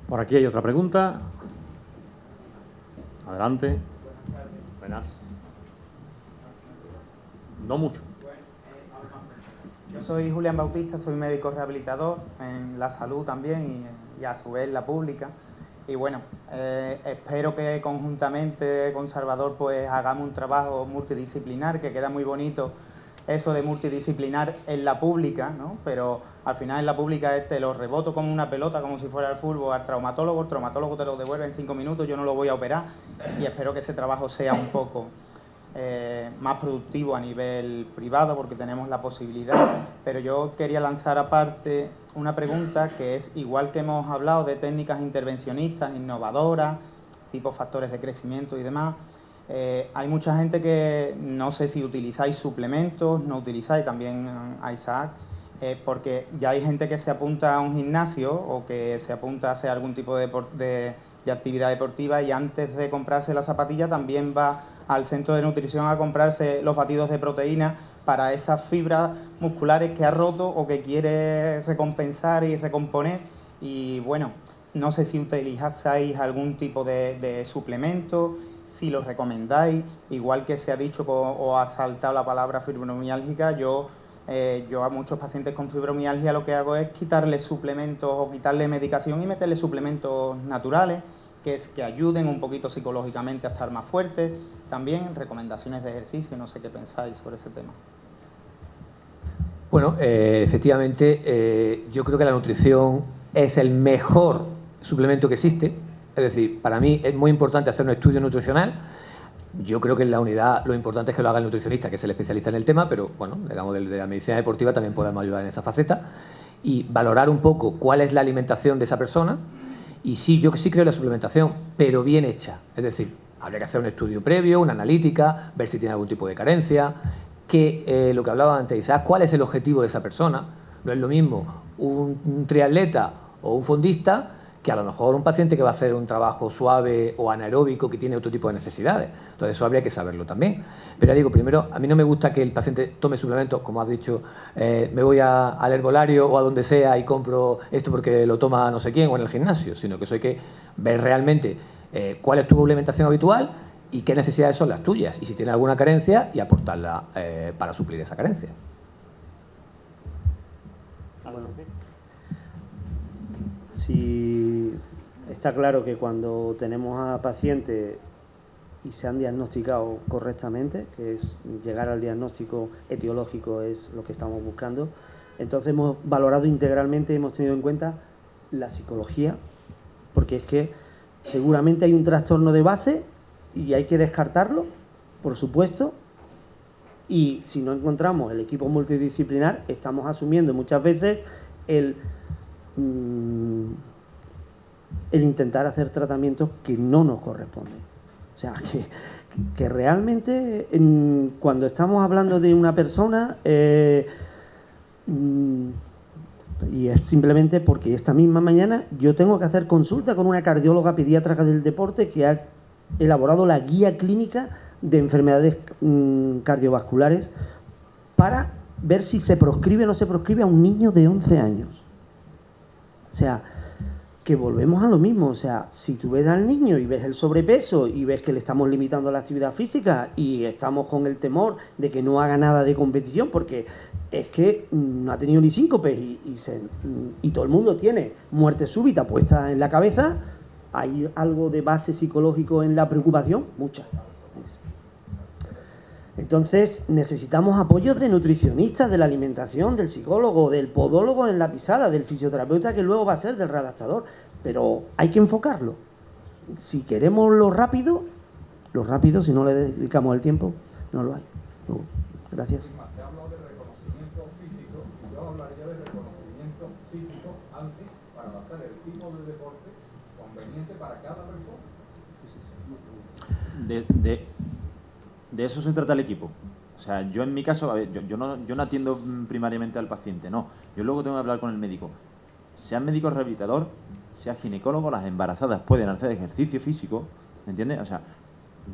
Por aquí hay otra pregunta. Adelante. Buenas. No mucho. Yo soy Julián Bautista, soy médico rehabilitador en la salud también y a su vez la pública. Y bueno, espero que conjuntamente con Salvador pues hagamos un trabajo multidisciplinar, que queda muy bonito eso de multidisciplinar en la pública, ¿no? Pero al final en la pública lo reboto como una pelota, como si fuera el fútbol, al traumatólogo, el traumatólogo te lo devuelve en 5 minutos, yo no lo voy a operar, y espero que ese trabajo sea un poco más productivo a nivel privado, porque tenemos la posibilidad. Pero yo quería lanzar aparte una pregunta que es, igual que hemos hablado de técnicas intervencionistas, innovadoras, tipo factores de crecimiento y demás, hay mucha gente que no sé si utilizáis suplementos, no utilizáis, también a Isaac, porque ya hay gente que se apunta a un gimnasio o que se apunta a hacer algún tipo de actividad deportiva y antes de comprarse la zapatilla también va al centro de nutrición a comprarse los batidos de proteína para esas fibras musculares que ha roto o que quiere recompensar y recomponer. Y bueno, no sé si utilizáis algún tipo de suplemento, si lo recomendáis, igual que se ha dicho o ha saltado la palabra fibromialgia. Yo a muchos pacientes con fibromialgia lo que hago es quitarle suplementos o quitarle medicación y meterle suplementos naturales que ayuden un poquito psicológicamente a estar más fuertes. También recomendaciones de ejercicio, no sé qué pensáis sobre ese tema. Bueno, efectivamente, yo creo que la nutrición es el mejor suplemento que existe. Es decir, para mí es muy importante hacer un estudio nutricional. Yo creo que en la unidad lo importante es que lo haga el nutricionista, que es el especialista en el tema, pero bueno, digamos, de la medicina deportiva también podemos ayudar en esa faceta y valorar un poco cuál es la alimentación de esa persona. Y sí, yo sí creo en la suplementación, pero bien hecha. Es decir, habría que hacer un estudio previo, una analítica, ver si tiene algún tipo de carencia, lo que hablaba antes, ¿sabes cuál es el objetivo de esa persona? No es lo mismo un triatleta o un fondista que a lo mejor un paciente que va a hacer un trabajo suave o anaeróbico que tiene otro tipo de necesidades. Entonces eso habría que saberlo también. Pero ya digo, primero, a mí no me gusta que el paciente tome suplementos, como has dicho, me voy al herbolario o a donde sea y compro esto porque lo toma no sé quién o en el gimnasio, sino que eso hay que ver realmente cuál es tu alimentación habitual y qué necesidades son las tuyas y si tienes alguna carencia y aportarla para suplir esa carencia. Sí, está claro que cuando tenemos a pacientes y se han diagnosticado correctamente, que es llegar al diagnóstico etiológico es lo que estamos buscando, entonces hemos valorado integralmente y hemos tenido en cuenta la psicología, porque es que seguramente hay un trastorno de base y hay que descartarlo, por supuesto, y si no encontramos el equipo multidisciplinar, estamos asumiendo muchas veces el intentar hacer tratamientos que no nos corresponden. O sea, que realmente cuando estamos hablando de una persona y es simplemente porque esta misma mañana yo tengo que hacer consulta con una cardióloga pediatra del deporte que ha elaborado la guía clínica de enfermedades cardiovasculares para ver si se proscribe o no se proscribe a un niño de 11 años. O sea, que volvemos a lo mismo. O sea, si tú ves al niño y ves el sobrepeso y ves que le estamos limitando la actividad física y estamos con el temor de que no haga nada de competición porque es que no ha tenido ni síncopes y todo el mundo tiene muerte súbita puesta en la cabeza, ¿hay algo de base psicológico en la preocupación? Mucha. Entonces necesitamos apoyos de nutricionistas, de la alimentación, del psicólogo, del podólogo en la pisada, del fisioterapeuta que luego va a ser del readaptador, pero hay que enfocarlo. Si queremos lo rápido, si no le dedicamos el tiempo, no lo hay. Gracias. Se habla de reconocimiento físico y yo hablaría de reconocimiento psíquico antes para adaptar el tipo de deporte conveniente para cada persona. De eso se trata el equipo. O sea, yo en mi caso, a ver, yo no atiendo primariamente al paciente, no. Yo luego tengo que hablar con el médico. Sea médico rehabilitador, sea ginecólogo, las embarazadas pueden hacer ejercicio físico, ¿me entiendes? O sea,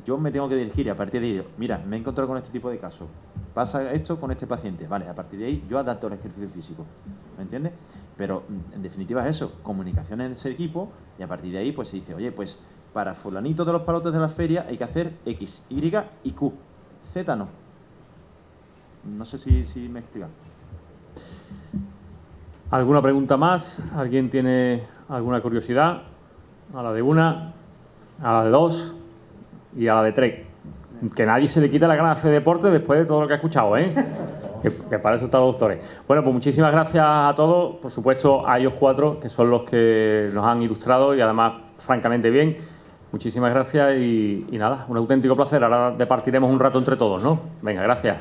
yo me tengo que dirigir y a partir de ahí, mira, me he encontrado con este tipo de casos, pasa esto con este paciente, vale, a partir de ahí yo adapto el ejercicio físico, ¿me entiendes? Pero en definitiva es eso, comunicación en ese equipo y a partir de ahí pues se dice, oye, pues para fulanito de los palotes de la feria hay que hacer X, Y y Q. Z no. No sé si me explica. ¿Alguna pregunta más? ¿Alguien tiene alguna curiosidad? A la de una, a la de dos y a la de tres. Que nadie se le quita la gana de hacer deporte después de todo lo que ha escuchado, ¿eh? que para eso están los doctores. Bueno, pues muchísimas gracias a todos. Por supuesto, a ellos cuatro, que son los que nos han ilustrado y además, francamente bien. Muchísimas gracias y nada, un auténtico placer. Ahora departiremos un rato entre todos, ¿no? Venga, gracias.